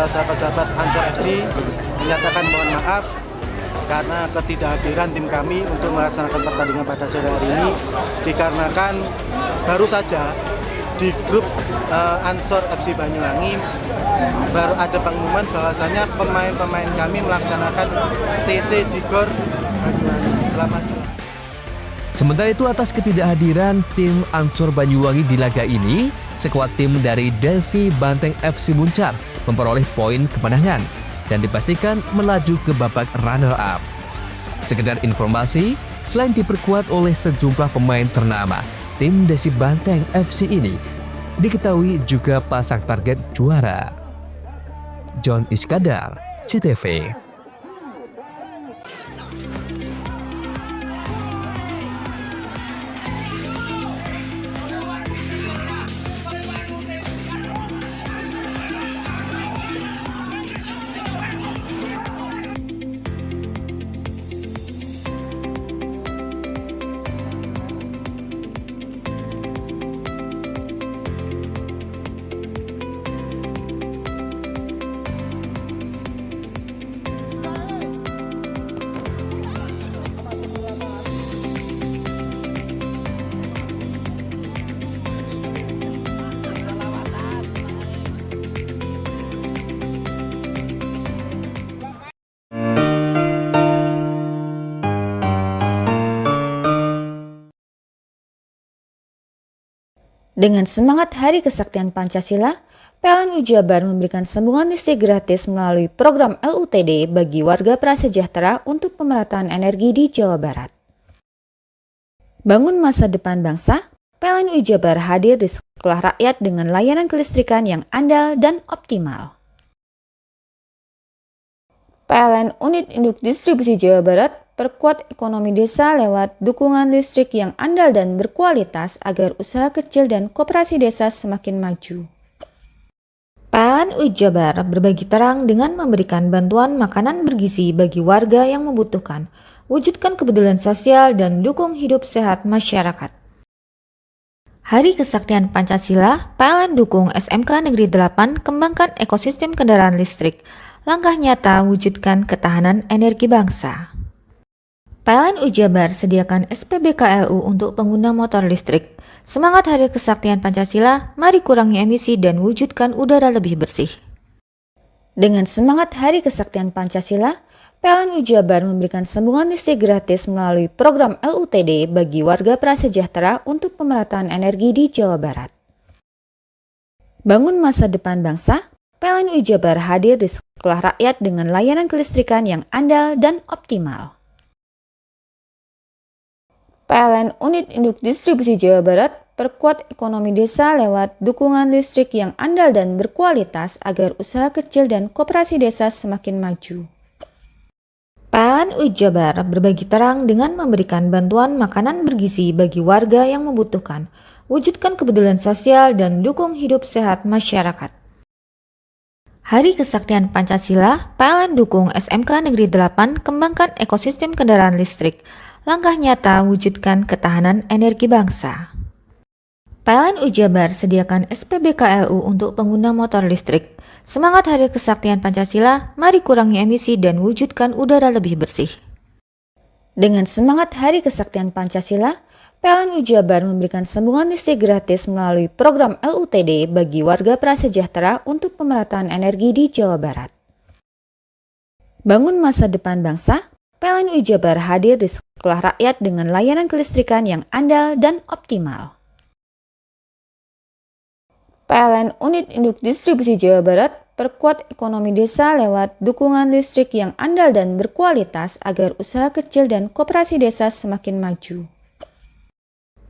Speaker 17: sahabat-sahabat Ansor FC menyatakan mohon maaf karena ketidakhadiran tim kami untuk melaksanakan pertandingan pada sore hari ini dikarenakan baru saja di grup Ansor FC Banyuwangi baru ada pengumuman bahwasanya pemain-pemain kami melaksanakan TC di GOR Banyuwangi. Selamat.
Speaker 1: Sementara itu atas ketidakhadiran tim Ansor Banyuwangi di laga ini, skuad tim dari Desi Banteng FC Muncar memperoleh poin kemenangan dan dipastikan melaju ke babak runner-up. Sekedar informasi, selain diperkuat oleh sejumlah pemain ternama, tim Desi Banteng FC ini diketahui juga pasang target juara. John Iskandar, CTV.
Speaker 3: Dengan semangat Hari Kesaktian Pancasila, PLN Jabar memberikan sambungan listrik gratis melalui program LUTD bagi warga prasejahtera untuk pemerataan energi di Jawa Barat. Bangun masa depan bangsa, PLN Jabar hadir di sekolah rakyat dengan layanan kelistrikan yang andal dan optimal. PLN Unit Induk Distribusi Jawa Barat perkuat ekonomi desa lewat dukungan listrik yang andal dan berkualitas agar usaha kecil dan koperasi desa semakin maju. PLN Jabar berbagi terang dengan memberikan bantuan makanan bergizi bagi warga yang membutuhkan, wujudkan kepedulian sosial dan dukung hidup sehat masyarakat. Hari Kesaktian Pancasila, PLN dukung SMK Negeri 8 kembangkan ekosistem kendaraan listrik, langkah nyata wujudkan ketahanan energi bangsa. PLN Jabar sediakan SPBKLU untuk pengguna motor listrik. Semangat Hari Kesaktian Pancasila, mari kurangi emisi dan wujudkan udara lebih bersih. Dengan semangat Hari Kesaktian Pancasila, PLN Jabar memberikan sambungan listrik gratis melalui program LUTD bagi warga prasejahtera untuk pemerataan energi di Jawa Barat. Bangun masa depan bangsa, PLN Jabar hadir di sekolah rakyat dengan layanan kelistrikan yang andal dan optimal. PLN Unit Induk Distribusi Jawa Barat perkuat ekonomi desa lewat dukungan listrik yang andal dan berkualitas agar usaha kecil dan koperasi desa semakin maju. PLN Jabar berbagi terang dengan memberikan bantuan makanan bergizi bagi warga yang membutuhkan, wujudkan kepedulian sosial dan dukung hidup sehat masyarakat. Hari Kesaktian Pancasila, PLN dukung SMK Negeri 8 kembangkan ekosistem kendaraan listrik, langkah nyata wujudkan ketahanan energi bangsa. PLN Jabar sediakan SPBKLU untuk pengguna motor listrik. Semangat Hari Kesaktian Pancasila, mari kurangi emisi dan wujudkan udara lebih bersih. Dengan semangat Hari Kesaktian Pancasila, PLN Jabar memberikan sambungan listrik gratis melalui program LUTD bagi warga prasejahtera untuk pemerataan energi di Jawa Barat. Bangun masa depan bangsa, PLN Jabar hadir di sekolah rakyat dengan layanan kelistrikan yang andal dan optimal. PLN Unit Induk Distribusi Jawa Barat perkuat ekonomi desa lewat dukungan listrik yang andal dan berkualitas agar usaha kecil dan koperasi desa semakin maju.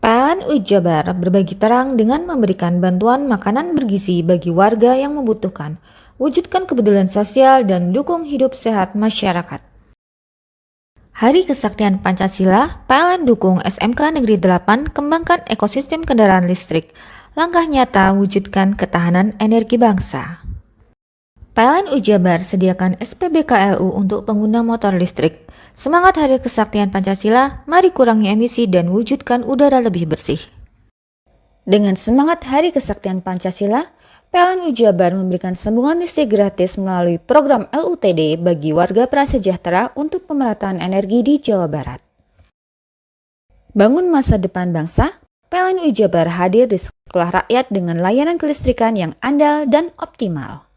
Speaker 3: PLN Jabar berbagi terang dengan memberikan bantuan makanan bergizi bagi warga yang membutuhkan, wujudkan kepedulian sosial dan dukung hidup sehat masyarakat. Hari Kesaktian Pancasila, PLN dukung SMK Negeri 8 kembangkan ekosistem kendaraan listrik, langkah nyata wujudkan ketahanan energi bangsa. PLN Jabar sediakan SPBKLU untuk pengguna motor listrik. Semangat Hari Kesaktian Pancasila, mari kurangi emisi dan wujudkan udara lebih bersih. Dengan semangat Hari Kesaktian Pancasila, PLN Jabar memberikan sambungan listrik gratis melalui program LUTD bagi warga prasejahtera untuk pemerataan energi di Jawa Barat. Bangun masa depan bangsa, PLN Jabar hadir di sekolah rakyat dengan layanan kelistrikan yang andal dan optimal.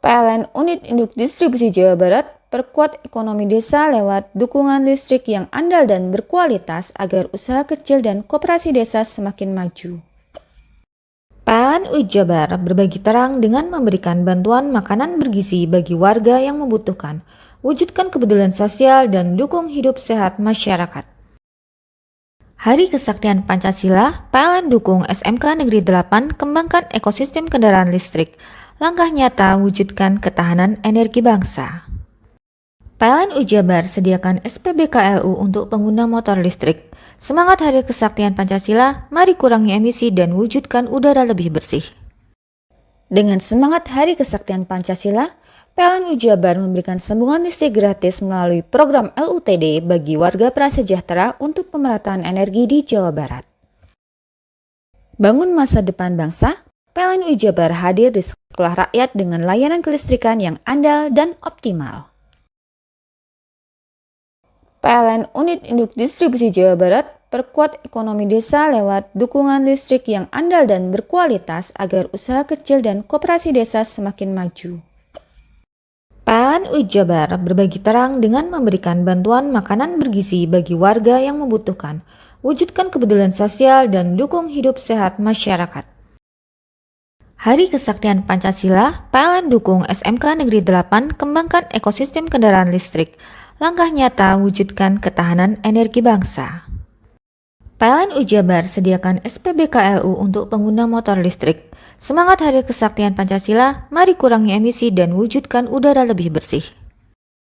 Speaker 3: PLN Unit Induk Distribusi Jawa Barat perkuat ekonomi desa lewat dukungan listrik yang andal dan berkualitas agar usaha kecil dan koperasi desa semakin maju. PLN Jabar berbagi terang dengan memberikan bantuan makanan bergizi bagi warga yang membutuhkan, wujudkan kepedulian sosial dan dukung hidup sehat masyarakat. Hari Kesaktian Pancasila, PLN dukung SMK Negeri 8 kembangkan ekosistem kendaraan listrik, langkah nyata wujudkan ketahanan energi bangsa. PLN Jabar sediakan SPBKLU untuk pengguna motor listrik. Semangat Hari Kesaktian Pancasila, mari kurangi emisi dan wujudkan udara lebih bersih. Dengan semangat Hari Kesaktian Pancasila, PLN Jabar memberikan sambungan listrik gratis melalui program LUTD bagi warga prasejahtera untuk pemerataan energi di Jawa Barat. Bangun masa depan bangsa, PLN Jabar hadir di sekolah rakyat dengan layanan kelistrikan yang andal dan optimal. PLN Unit Induk Distribusi Jawa Barat perkuat ekonomi desa lewat dukungan listrik yang andal dan berkualitas agar usaha kecil dan koperasi desa semakin maju. PLN Jabar berbagi terang dengan memberikan bantuan makanan bergizi bagi warga yang membutuhkan, wujudkan kepedulian sosial dan dukung hidup sehat masyarakat. Hari Kesaktian Pancasila, PLN dukung SMK Negeri 8 kembangkan ekosistem kendaraan listrik, langkah nyata wujudkan ketahanan energi bangsa. PLN Jabar sediakan SPBKLU untuk pengguna motor listrik. Semangat Hari Kesaktian Pancasila, mari kurangi emisi dan wujudkan udara lebih bersih.